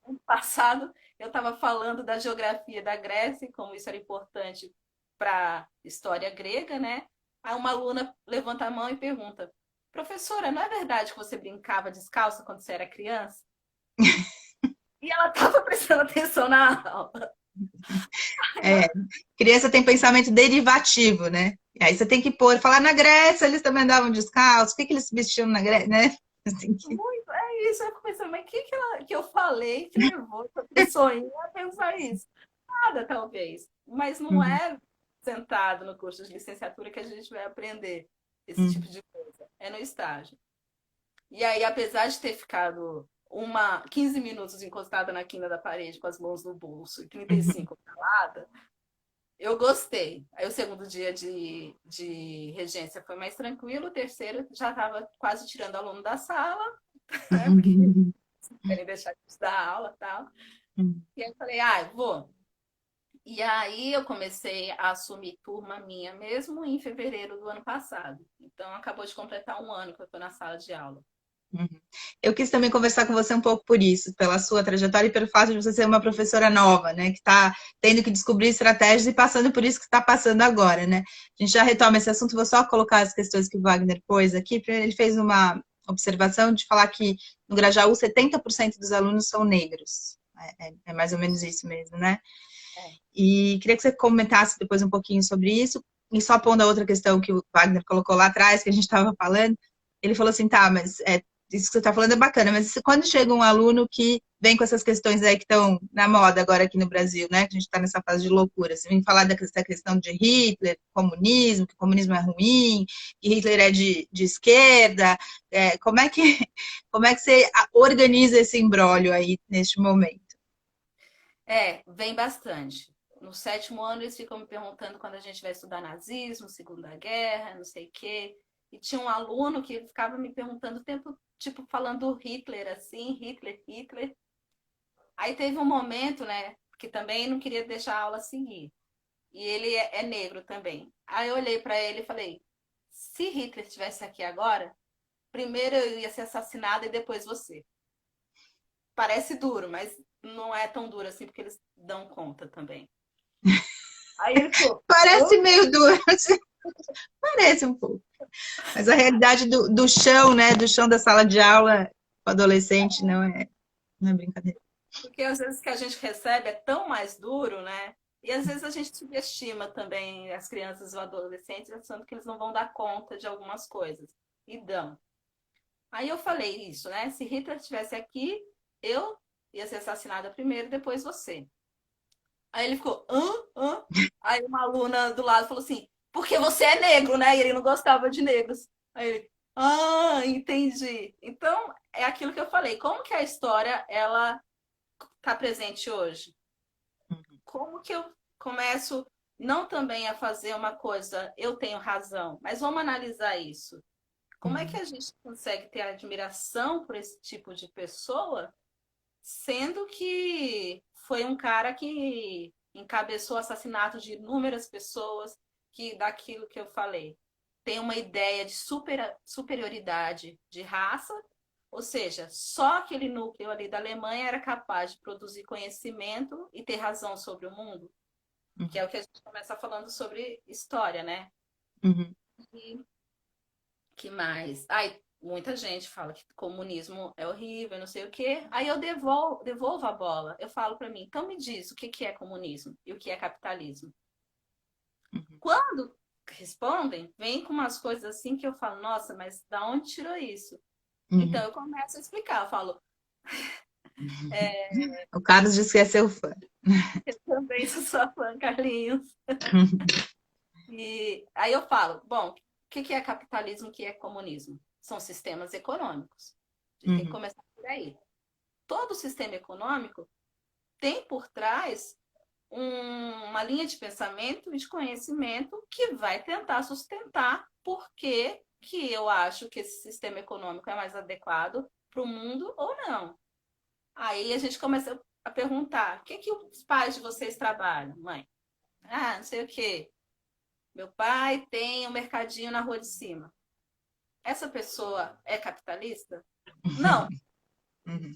No passado, eu estava falando da geografia da Grécia, e como isso era importante para a história grega, né? Aí uma aluna levanta a mão e pergunta: Professora, não é verdade que você brincava descalça quando você era criança? E ela estava prestando atenção na aula. É, criança tem pensamento derivativo, né? E aí você tem que pôr, falar na Grécia, eles também andavam descalços, o que que eles se vestiam na Grécia, né? Assim que... Muito, é isso. Eu fico pensando, mas o que eu falei que levou essa pessoinha a pensar isso? Nada, talvez. Mas não Uhum, é sentado no curso de licenciatura que a gente vai aprender esse tipo uhum, de coisa. É no estágio. E aí, apesar de ter ficado 15 minutos encostada na quina da parede com as mãos no bolso e uhum, 35 calada, eu gostei. Aí o segundo dia de regência foi mais tranquilo, o terceiro já estava quase tirando aluno da sala, né? Porque uhum, querem deixar de dar aula e tal. uhum. E aí eu falei, vou. E aí eu comecei a assumir turma minha mesmo em fevereiro do ano passado. Então acabou de completar um ano que eu estou na sala de aula. Uhum. Eu quis também conversar com você um pouco por isso, pela sua trajetória e pelo fato de você ser uma professora nova, né, que está tendo que descobrir estratégias e passando por isso que está passando agora, né. A gente já retoma esse assunto, vou só colocar as questões que o Wagner pôs aqui, ele fez uma observação de falar que no Grajaú 70% dos alunos são negros. É mais ou menos isso mesmo, né? É. E queria que você comentasse depois um pouquinho sobre isso, e só pondo a outra questão que o Wagner colocou lá atrás, que a gente estava falando, ele falou assim, tá, mas isso que você está falando é bacana, mas quando chega um aluno que vem com essas questões aí que estão na moda agora aqui no Brasil, né, que a gente está nessa fase de loucura, você vem falar dessa questão de Hitler, comunismo, que o comunismo é ruim, que Hitler é de esquerda, como é que você organiza esse imbróglio aí neste momento? Vem bastante. No sétimo ano, eles ficam me perguntando quando a gente vai estudar nazismo, Segunda Guerra, não sei o quê. E tinha um aluno que ficava me perguntando o tempo, tipo, falando Hitler assim, Hitler, Hitler. Aí teve um momento, né, que também não queria deixar a aula seguir. E ele é negro também. Aí eu olhei para ele e falei: se Hitler estivesse aqui agora, primeiro eu ia ser assassinada e depois você. Parece duro, mas não é tão duro assim, porque eles dão conta também. Aí ele ficou: Parece hã? meio duro, parece um pouco. Mas a realidade do chão, né? Do chão da sala de aula com adolescente não é brincadeira. Porque às vezes o que a gente recebe é tão mais duro, né? E às vezes a gente subestima também as crianças ou adolescentes, achando que eles não vão dar conta de algumas coisas. E dão. Aí eu falei isso, né? Se Hitler estivesse aqui, eu ia ser assassinada primeiro, depois você. Aí ele ficou, hã? Hã? Aí uma aluna do lado falou assim, porque você é negro, né? E ele não gostava de negros. Aí ele, entendi. Então, é aquilo que eu falei. Como que a história, ela está presente hoje? como que eu começo não também a fazer uma coisa, eu tenho razão, mas vamos analisar isso. Como é que Uhum. a gente consegue ter admiração por esse tipo de pessoa, sendo que foi um cara que encabeçou o assassinato de inúmeras pessoas, que daquilo que eu falei, tem uma ideia de superioridade de raça, ou seja, só aquele núcleo ali da Alemanha era capaz de produzir conhecimento e ter razão sobre o mundo, que é Uhum. o que a gente começa falando sobre história, né? Uhum. E que mais? Ai, muita gente fala que comunismo é horrível, não sei o quê. Aí eu devolvo a bola. Eu falo para mim, então me diz o que que é comunismo e o que é capitalismo. Uhum. Quando respondem, vem com umas coisas assim que eu falo, nossa, mas da onde tirou isso? Então Uhum. eu começo a explicar, eu falo, O Carlos disse que é seu fã. eu também sou sua fã, Carlinhos. E aí eu falo, bom, o que que é capitalismo, o que é comunismo? São sistemas econômicos. A gente tem que Uhum. começar por aí. Todo sistema econômico tem por trás uma linha de pensamento e de conhecimento que vai tentar sustentar por que que eu acho que esse sistema econômico é mais adequado para o mundo ou não. Aí a gente começa a perguntar: o que que os pais de vocês trabalham, mãe? Ah, não sei o quê. Meu pai tem um mercadinho na rua de cima. Essa pessoa é capitalista? Não. Uhum.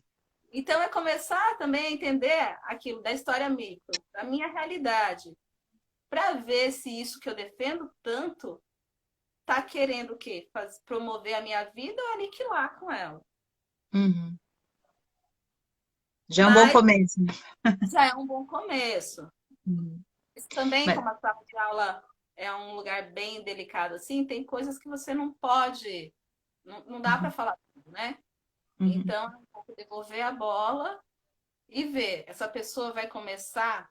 Então é começar também a entender aquilo da história micro, da minha realidade, para ver se isso que eu defendo tanto está querendo o quê? Promover a minha vida ou aniquilar com ela. Uhum. Já é um bom Mas começo. já é um bom começo. Uhum. Isso também, Mas, como a sala de aula é um lugar bem delicado assim, tem coisas que você não pode, não dá para uhum. falar tudo, né? Uhum. Então, devolver a bola e ver. Essa pessoa vai começar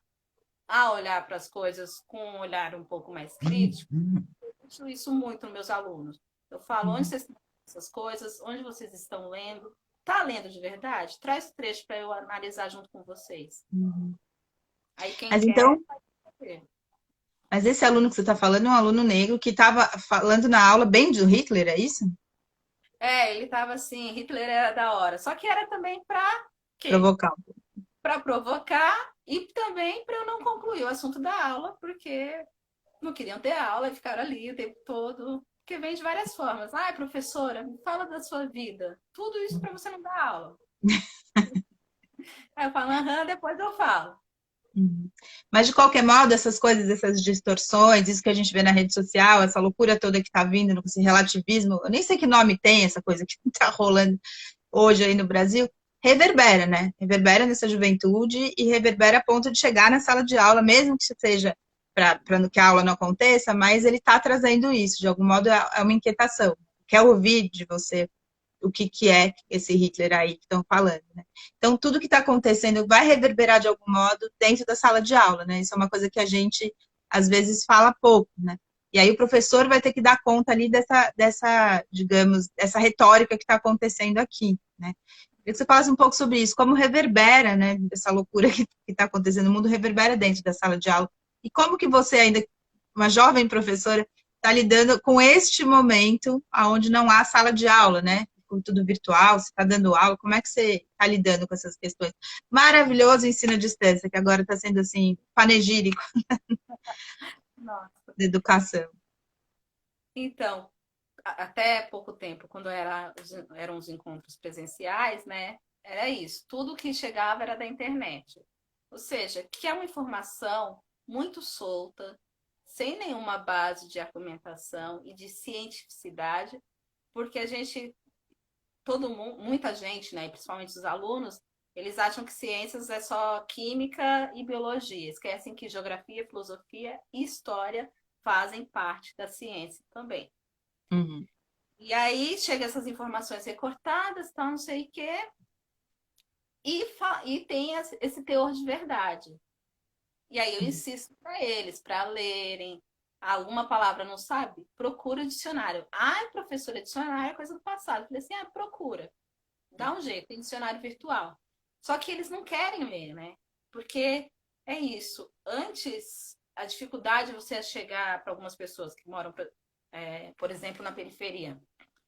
a olhar para as coisas com um olhar um pouco mais crítico. Eu uso isso muito nos meus alunos. Eu falo, onde Uhum. vocês estão vendo essas coisas? Onde vocês estão lendo? Está lendo de verdade? Traz o trecho para eu analisar junto com vocês. Uhum. Aí quem Mas quer, então, vai ver. mas esse aluno que você está falando é um aluno negro que estava falando na aula bem do Hitler, é isso? É, ele estava assim, Hitler era da hora. Só que era também para quê? Provocar. Para provocar e também para eu não concluir o assunto da aula, porque não queriam ter aula e ficaram ali o tempo todo. Porque vem de várias formas. Ai, professora, me fala da sua vida. Tudo isso para você não dar aula. Aí eu falo, aham, depois eu falo. Uhum. Mas, de qualquer modo, essas coisas, essas distorções, isso que a gente vê na rede social, essa loucura toda que está vindo, esse relativismo, eu nem sei que nome tem essa coisa que está rolando hoje aí no Brasil, reverbera, né? Reverbera nessa juventude e reverbera a ponto de chegar na sala de aula, mesmo que seja para que a aula não aconteça, mas ele está trazendo isso, de algum modo é uma inquietação. Quer ouvir de você o que, que é esse Hitler aí que estão falando, né? Então, tudo que está acontecendo vai reverberar de algum modo dentro da sala de aula, né? Isso é uma coisa que a gente, às vezes, fala pouco, né? E aí o professor vai ter que dar conta ali digamos, dessa retórica que está acontecendo aqui, né? Queria que você falasse um pouco sobre isso, como reverbera, né? Essa loucura que está acontecendo no mundo, reverbera dentro da sala de aula. E como que você ainda, uma jovem professora, está lidando com este momento onde não há sala de aula, né? Com tudo virtual, você está dando aula, como é que você está lidando com essas questões? Maravilhoso o ensino à distância, que agora está sendo assim, panegírico Nossa. de educação. Então, até pouco tempo, quando eram os encontros presenciais, né? Era isso. Tudo que chegava era da internet. Ou seja, que é uma informação muito solta, sem nenhuma base de argumentação e de cientificidade, porque a gente, todo mundo, muita gente, né, principalmente os alunos, eles acham que ciências é só química e biologia, esquecem que geografia, filosofia e história fazem parte da ciência também. Uhum, E aí chega essas informações recortadas, tal, não sei o quê, e tem esse teor de verdade. E aí eu insisto para eles, para lerem. Alguma palavra não sabe? Procura dicionário. Ai, professora, dicionário é coisa do passado. Eu falei assim, procura. Dá um jeito, tem dicionário virtual. Só que eles não querem ler, né? Porque é isso. Antes, a dificuldade de você chegar para algumas pessoas que moram, por exemplo, na periferia.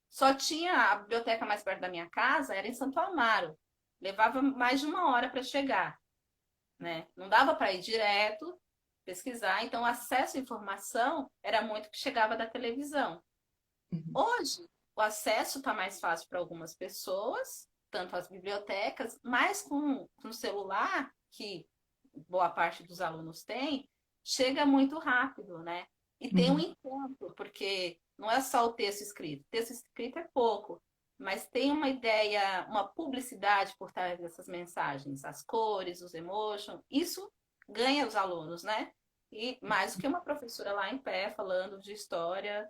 Só tinha a biblioteca mais perto da minha casa, era em Santo Amaro. Levava mais de uma hora para chegar, né? Não dava para ir direto pesquisar, então o acesso à informação era muito que chegava da televisão. Uhum. Hoje, o acesso está mais fácil para algumas pessoas, tanto as bibliotecas, mas com o celular, que boa parte dos alunos tem, chega muito rápido, né? E tem um Uhum. encontro, porque não é só o texto escrito. O texto escrito é pouco, mas tem uma ideia, uma publicidade por trás dessas mensagens, as cores, os emotions, isso ganha os alunos, né? E mais do que uma professora lá em pé falando de história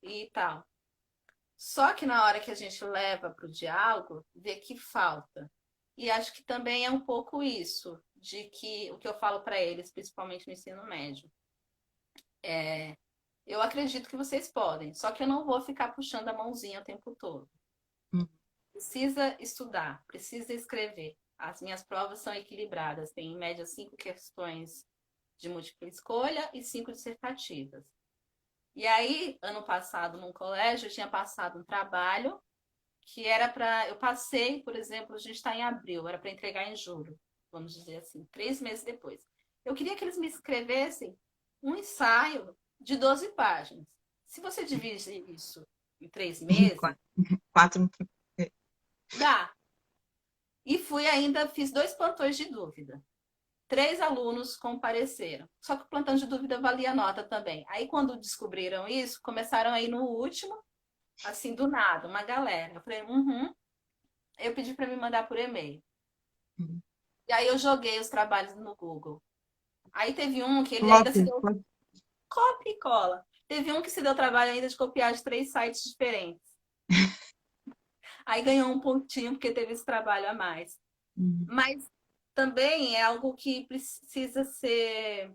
e tal. Só que na hora que a gente leva para o diálogo, vê que falta. E acho que também é um pouco isso, de que o que eu falo para eles, principalmente no ensino médio, é: eu acredito que vocês podem, só que eu não vou ficar puxando a mãozinha o tempo todo. Uhum. Precisa estudar, precisa escrever. As minhas provas são equilibradas, tem em média 5 questões de múltipla escolha e 5 dissertativas. E aí, ano passado, num colégio, eu tinha passado um trabalho que era para. Eu passei, por exemplo, a gente está em abril, era para entregar em julho, vamos dizer assim, 3 meses depois. Eu queria que eles me escrevessem um ensaio de 12 páginas. Se você divide isso em 3 meses, Quatro. Quatro. dá. E fui ainda, fiz 2 plantões de dúvida. 3 alunos compareceram. Só que o plantão de dúvida valia nota também. Aí, quando descobriram isso, começaram a ir no último, assim, do nada, uma galera. Eu falei, Eu pedi para me mandar por e-mail. Uhum. E aí eu joguei os trabalhos no Google. Aí teve um que ele ainda se Cópia. deu copia e cola. Teve um que se deu trabalho ainda de copiar de 3 sites diferentes. Aí ganhou um pontinho porque teve esse trabalho a mais. Uhum. Mas também é algo que precisa ser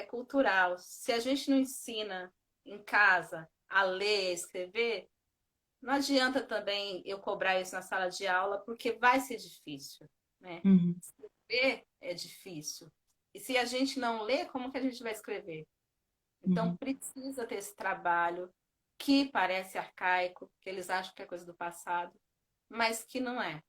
cultural. Se a gente não ensina em casa a ler, escrever, não adianta também eu cobrar isso na sala de aula, porque vai ser difícil, né? Uhum. Escrever é difícil. E se a gente não lê, como que a gente vai escrever? Então, Uhum. precisa ter esse trabalho que parece arcaico, que eles acham que é coisa do passado, mas que não é.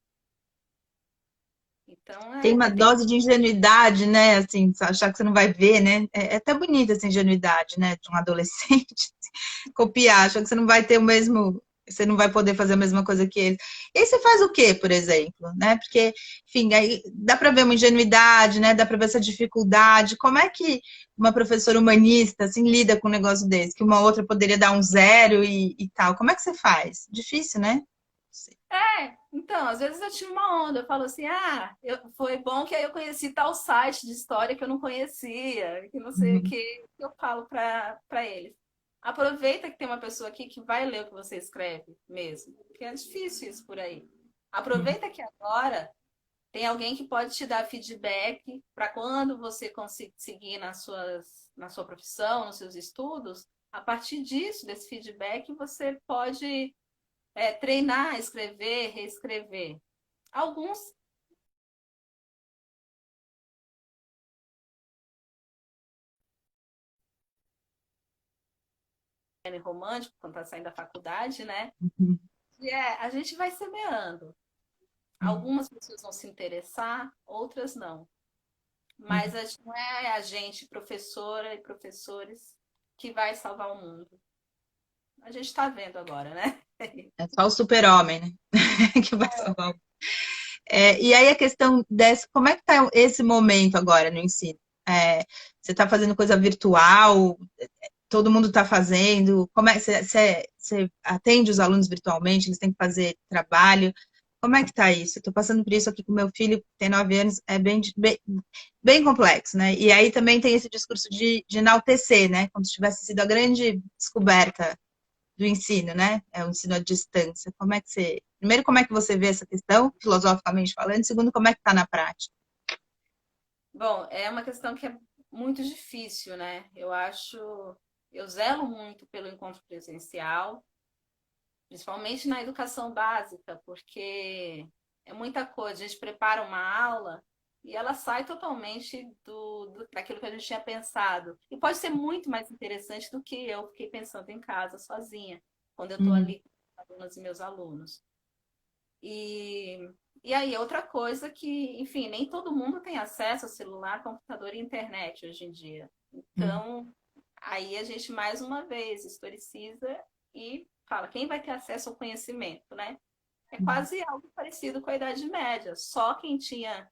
Então, Tem uma tem. dose de ingenuidade, né? Assim, achar que você não vai ver, né? É até bonita essa ingenuidade, né? De um adolescente copiar, achar que você não vai ter o mesmo, você não vai poder fazer a mesma coisa que ele. E aí você faz o quê, por exemplo, né? Porque, enfim, aí dá para ver uma ingenuidade, né? Dá para ver essa dificuldade. Como é que uma professora humanista assim lida com um negócio desse, que uma outra poderia dar um zero e tal? Como é que você faz? Difícil, né? Então, às vezes eu tiro uma onda, eu falo assim, foi bom que aí eu conheci tal site de história que eu não conhecia, que não sei o Uhum. que eu falo para eles. Aproveita que tem uma pessoa aqui que vai ler o que você escreve mesmo, porque é difícil isso por aí. Uhum. Aproveita que agora tem alguém que pode te dar feedback para quando você conseguir na sua profissão, nos seus estudos, a partir disso, desse feedback, você pode treinar, escrever, reescrever. Alguns romântico, quando está saindo da faculdade, né? Uhum. E a gente vai semeando. Uhum. Algumas pessoas vão se interessar, outras não. Mas Uhum. não é a gente, professora e professores, que vai salvar o mundo. A gente está vendo agora, né? É só o super-homem, né? Que vai salvar. E aí a questão dessa, como é que está esse momento agora no ensino? É, você está fazendo coisa virtual? Todo mundo está fazendo? Como é que você atende os alunos virtualmente? Eles têm que fazer trabalho? Como é que está isso? Eu estou passando por isso aqui com meu filho, que tem 9 anos, é bem complexo, né? E aí também tem esse discurso de enaltecer, né? Como se tivesse sido a grande descoberta do ensino, né? É o ensino à distância. Como é que você. Primeiro, como é que você vê essa questão, filosoficamente falando? Segundo, como é que está na prática? Bom, é uma questão que é muito difícil, né? Eu zelo muito pelo encontro presencial, principalmente na educação básica, porque é muita coisa. A gente prepara uma aula e ela sai totalmente daquilo que a gente tinha pensado. E pode ser muito mais interessante do que eu fiquei pensando em casa sozinha, quando eu estou Uhum. ali com as alunas e meus alunos. E, e aí, outra coisa que, enfim, nem todo mundo tem acesso a celular, computador e internet hoje em dia. Uhum. Então, aí a gente mais uma vez historiciza e fala quem vai ter acesso ao conhecimento, né? É Uhum. quase algo parecido com a Idade Média. Só quem tinha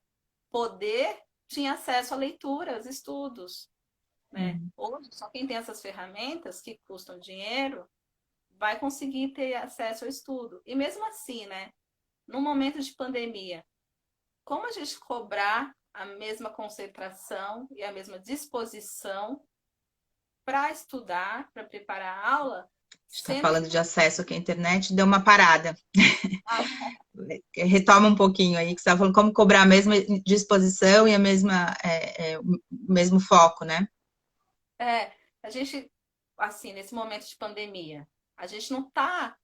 poder tinha acesso à leitura, aos estudos, né? Uhum. Hoje, só quem tem essas ferramentas que custam dinheiro vai conseguir ter acesso ao estudo. E mesmo assim, né? No momento de pandemia, como a gente cobrar a mesma concentração e a mesma disposição para estudar, para preparar a aula, Está sendo que falando de acesso aqui à internet, deu uma parada. Retoma um pouquinho aí, que você estava falando como cobrar a mesma disposição e a mesma, o mesmo foco, né? a gente, assim, nesse momento de pandemia, a gente não está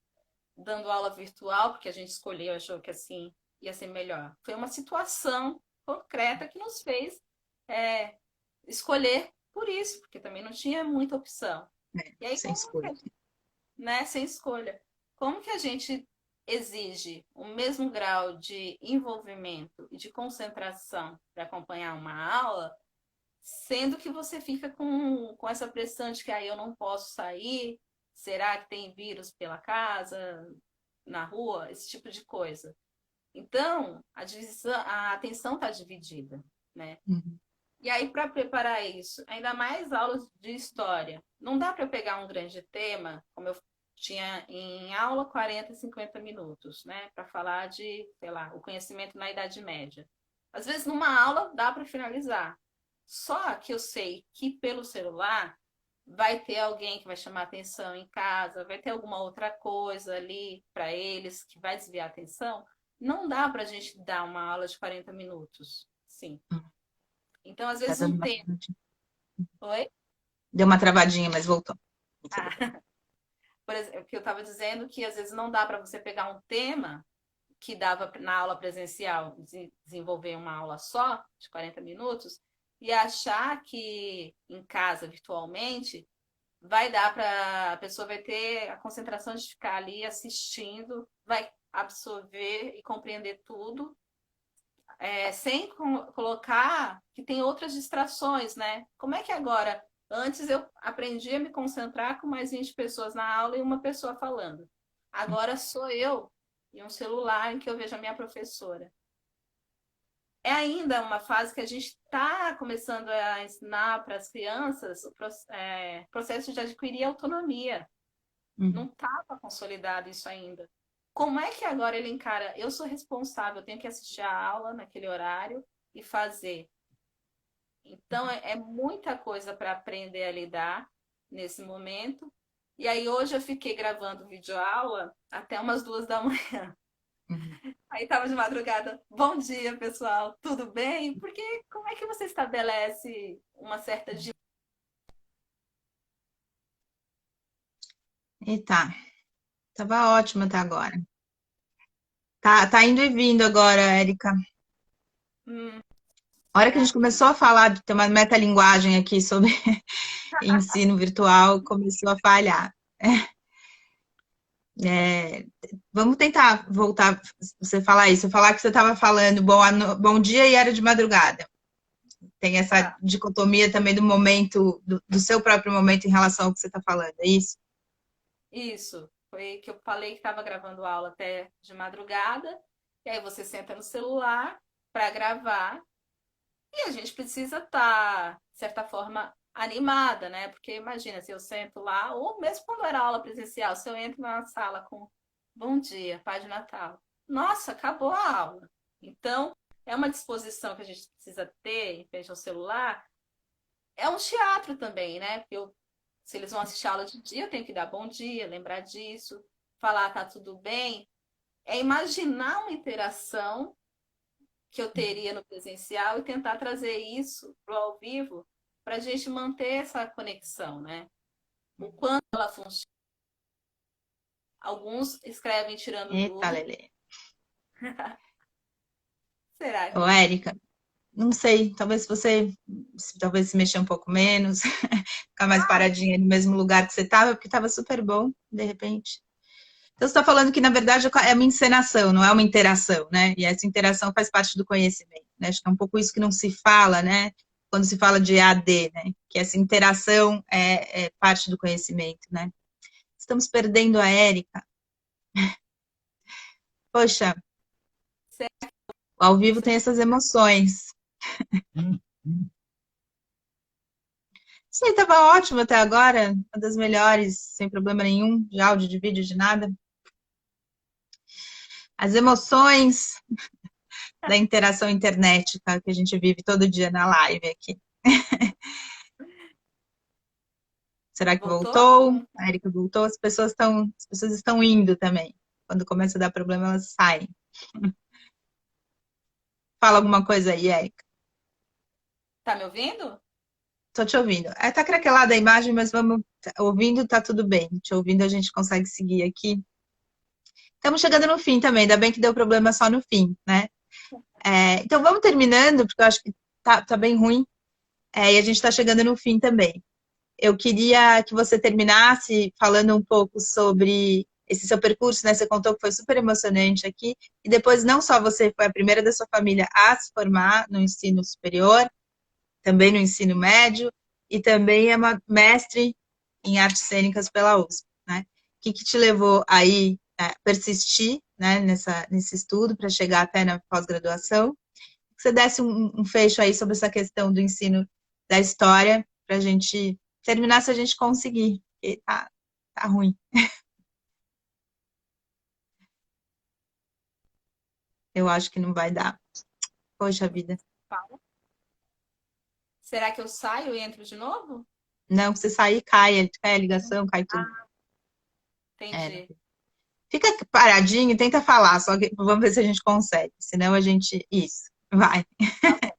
dando aula virtual porque a gente escolheu, achou que assim ia ser melhor. Foi uma situação concreta que nos fez é, escolher por isso, porque também não tinha muita opção. E aí, Sem como que escolha. a gente, né, sem escolha, como que a gente exige o mesmo grau de envolvimento e de concentração para acompanhar uma aula, sendo que você fica com essa pressão de que aí eu não posso sair, será que tem vírus pela casa, na rua, esse tipo de coisa. Então, a atenção está dividida, né? Uhum. E aí, para preparar isso, ainda mais aulas de história, não dá para eu pegar um grande tema, como eu tinha em aula 40, 50 minutos, né? Para falar de, sei lá, o conhecimento na Idade Média. Às vezes, numa aula, dá para finalizar. Só que eu sei que pelo celular vai ter alguém que vai chamar atenção em casa, vai ter alguma outra coisa ali para eles que vai desviar a atenção. Não dá para a gente dar uma aula de 40 minutos. Sim. Então, às Tá vezes, dando um uma tema. travadinha. Oi? Deu uma travadinha, mas voltou. Tudo bem. Ah, por exemplo, o que eu estava dizendo que às vezes não dá para você pegar um tema que dava na aula presencial, desenvolver uma aula só, de 40 minutos, e achar que em casa, virtualmente, vai dar para a pessoa vai ter a concentração de ficar ali assistindo, vai absorver e compreender tudo, sem colocar que tem outras distrações, né? Como é que agora, antes eu aprendi a me concentrar com mais 20 pessoas na aula e uma pessoa falando. Agora sou eu e um celular em que eu vejo a minha professora. É ainda uma fase que a gente está começando a ensinar para as crianças o processo de adquirir autonomia. Uhum. Não estava consolidado isso ainda. Como é que agora ele encara? Eu sou responsável, eu tenho que assistir a aula naquele horário e fazer. Então, é muita coisa para aprender a lidar nesse momento. E aí, hoje eu fiquei gravando videoaula até umas 2 da manhã. Uhum. Aí estava de madrugada. Bom dia, pessoal, tudo bem? Porque como é que você estabelece uma certa. E tá. Tava ótimo até agora. Tá indo e vindo agora, Érica. Hum, A hora que a será gente que. começou a falar de ter uma metalinguagem aqui sobre ensino virtual, começou a falhar. É, vamos tentar voltar, você falar isso, falar que você estava falando bom dia e era de madrugada. Tem essa Tá, dicotomia também do momento, do seu próprio momento em relação ao que você está falando, é isso? isso. Foi que eu falei que estava gravando aula até de madrugada. E aí você senta no celular para gravar. E a gente precisa estar, de certa forma, animada, né? Porque imagina, se eu sento lá, ou mesmo quando era aula presencial, se eu entro na sala com bom dia, Pai de Natal. Nossa, acabou a aula. Então, é uma disposição que a gente precisa ter em frente ao celular. É um teatro também, né? Porque se eles vão assistir a aula de dia, eu tenho que dar bom dia, lembrar disso, falar tá tudo bem. É imaginar uma interação que eu teria no presencial e tentar trazer isso para o ao vivo para a gente manter essa conexão, né? O quanto ela funciona. Alguns escrevem tirando Eita, dúvida. Lelê. Será? Ô, Érica, não sei, talvez se mexer um pouco menos, ficar mais paradinha no mesmo lugar que você estava, porque estava super bom, de repente. Então, você está falando que, na verdade, é uma encenação, não é uma interação, né? E essa interação faz parte do conhecimento, né? Acho que é um pouco isso que não se fala, né? Quando se fala de EAD, né? Que essa interação é parte do conhecimento, né? Estamos perdendo a Érica. Poxa, ao vivo tem essas emoções. Sim, estava ótimo até agora, uma das melhores, sem problema nenhum, de áudio, de vídeo, de nada. As emoções da interação internética que a gente vive todo dia na live aqui. Será que Voltou? voltou? A Erika voltou? As pessoas estão indo também. Quando começa a dar problema, elas saem. Fala alguma coisa aí, Erika. Tá me ouvindo? Tô te ouvindo. Tá craquelada a imagem, mas vamos. Ouvindo, tá tudo bem. Te ouvindo, a gente consegue seguir aqui. Estamos chegando no fim também, ainda bem que deu problema só no fim, né? Então vamos terminando, porque eu acho que tá bem ruim. E a gente está chegando no fim também. Eu queria que você terminasse falando um pouco sobre esse seu percurso, né? Você contou que foi super emocionante aqui. E depois, não só você foi a primeira da sua família a se formar no ensino superior, também no ensino médio, e também é uma mestre em artes cênicas pela USP, né? O que te levou aí a persistir, né, nesse estudo para chegar até na pós-graduação? Que você desse um fecho aí sobre essa questão do ensino da história para a gente terminar se a gente conseguir, porque tá ruim. Eu acho que não vai dar. Poxa vida. Fala. Será que eu saio e entro de novo? Não, se sair, cai a ligação, cai tudo. Ah, Não. entendi. Fica paradinho e tenta falar, só que vamos ver se a gente consegue. Senão a gente. Isso, vai. Tá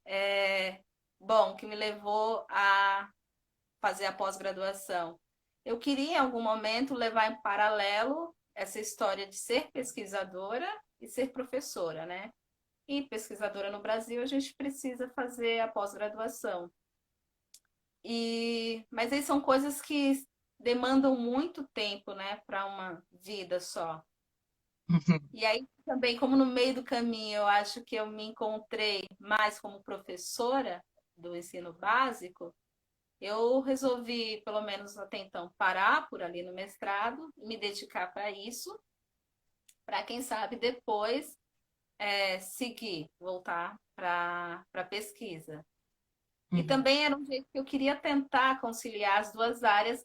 bom. Bom, o que me levou a fazer a pós-graduação. Eu queria, em algum momento, levar em paralelo essa história de ser pesquisadora e ser professora, né? E pesquisadora no Brasil, a gente precisa fazer a pós-graduação. Mas aí são coisas que demandam muito tempo, né, para uma vida só. E aí também, como no meio do caminho, eu acho que eu me encontrei mais como professora do ensino básico, eu resolvi, pelo menos até então, parar por ali no mestrado e me dedicar para isso, para quem sabe depois seguir, voltar para a pesquisa. E Uhum. também era um jeito que eu queria tentar conciliar as duas áreas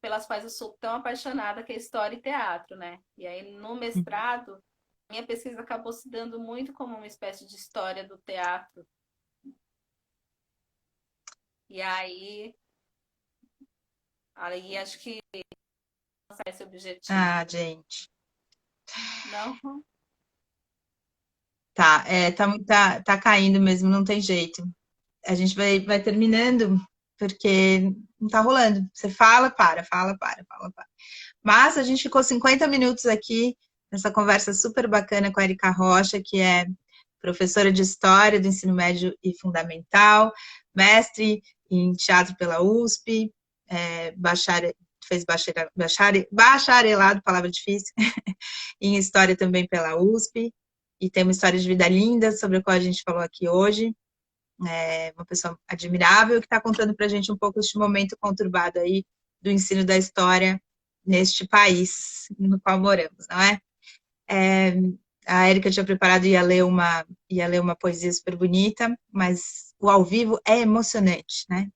pelas quais eu sou tão apaixonada, que é história e teatro, né? E aí no mestrado, minha pesquisa acabou se dando muito como uma espécie de história do teatro. E aí acho que esse objetivo. Ah, gente. Não? Tá caindo mesmo, não tem jeito. A gente vai terminando, porque não tá rolando. Você fala, fala, para. Mas a gente ficou 50 minutos aqui nessa conversa super bacana com a Erika Rocha, que é professora de História do Ensino Médio e Fundamental, mestre em teatro pela USP, fez bacharelado, palavra difícil, em História também pela USP, e tem uma história de vida linda, sobre a qual a gente falou aqui hoje. Uma pessoa admirável que está contando para a gente um pouco este momento conturbado aí do ensino da história neste país no qual moramos, não é? A Érica tinha preparado e ia ler uma poesia super bonita, mas o ao vivo é emocionante, né?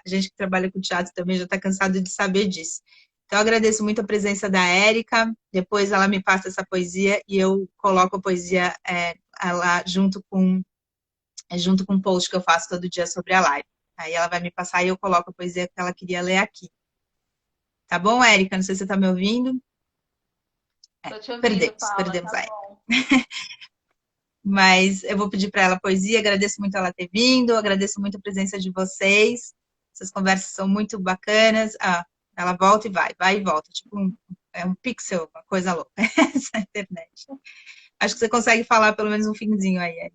A gente que trabalha com teatro também já está cansado de saber disso. Então, eu agradeço muito a presença da Érica. Depois ela me passa essa poesia e eu coloco a poesia lá junto com o post que eu faço todo dia sobre a live. Aí ela vai me passar e eu coloco a poesia que ela queria ler aqui. Tá bom, Érica? Não sei se você está me ouvindo. Tô te ouvindo, Paula, Perdemos tá a Érica. bom. Mas eu vou pedir para ela poesia, agradeço muito ela ter vindo, agradeço muito a presença de vocês. Essas conversas são muito bacanas. Ela volta e vai e volta. Tipo é um pixel, uma coisa louca, essa internet. Acho que você consegue falar pelo menos um finzinho aí.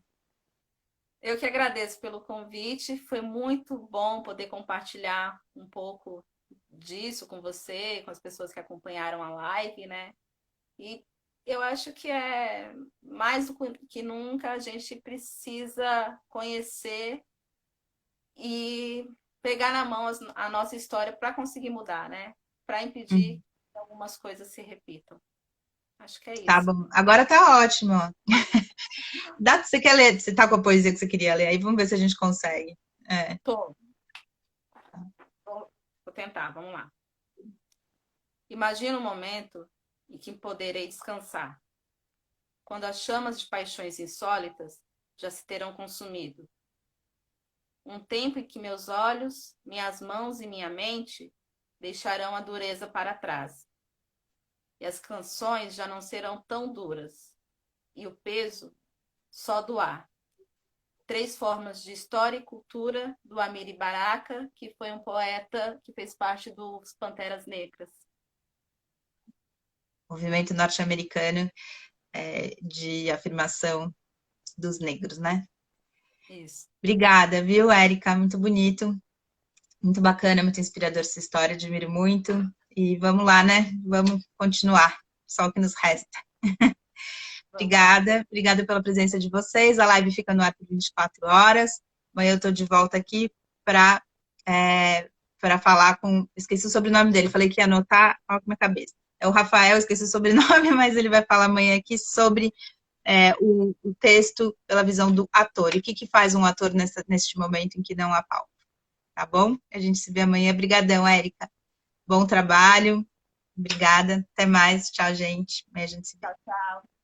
Eu que agradeço pelo convite. Foi muito bom poder compartilhar um pouco disso com você, com as pessoas que acompanharam a live, né? E eu acho que é mais do que nunca a gente precisa conhecer e pegar na mão a nossa história para conseguir mudar, né? Para impedir Uhum. que algumas coisas se repitam. Acho que é Tá isso. bom. Agora tá ótimo. Você quer ler? Você tá com a poesia que você queria ler? Aí vamos ver se a gente consegue. É. Tô. Vou tentar, vamos lá. Imagina um momento em que poderei descansar, quando as chamas de paixões insólitas já se terão consumido. Um tempo em que meus olhos, minhas mãos e minha mente deixarão a dureza para trás. E as canções já não serão tão duras. E o peso só do ar. Três formas de história e cultura do Amiri Baraka, que foi um poeta que fez parte dos Panteras Negras. Movimento norte-americano de afirmação dos negros, né? Isso. Obrigada, viu, Érica? Muito bonito, muito bacana, muito inspirador essa história, admiro muito. E vamos lá, né? Vamos continuar. Só o que nos resta. Vamos lá. Obrigada, obrigada pela presença de vocês. A live fica no ar por 24 horas. Amanhã eu estou de volta aqui para para falar com. Esqueci o sobrenome dele, falei que ia anotar, olha com a minha cabeça. É o Rafael, esqueci o sobrenome, mas ele vai falar amanhã aqui sobre o texto pela visão do ator. E o que, que faz um ator neste momento em que não há palco, tá bom? A gente se vê amanhã. Obrigadão, Érica. Bom trabalho. Obrigada. Até mais. Tchau, gente. Amanhã a gente se vê. Tchau, tchau.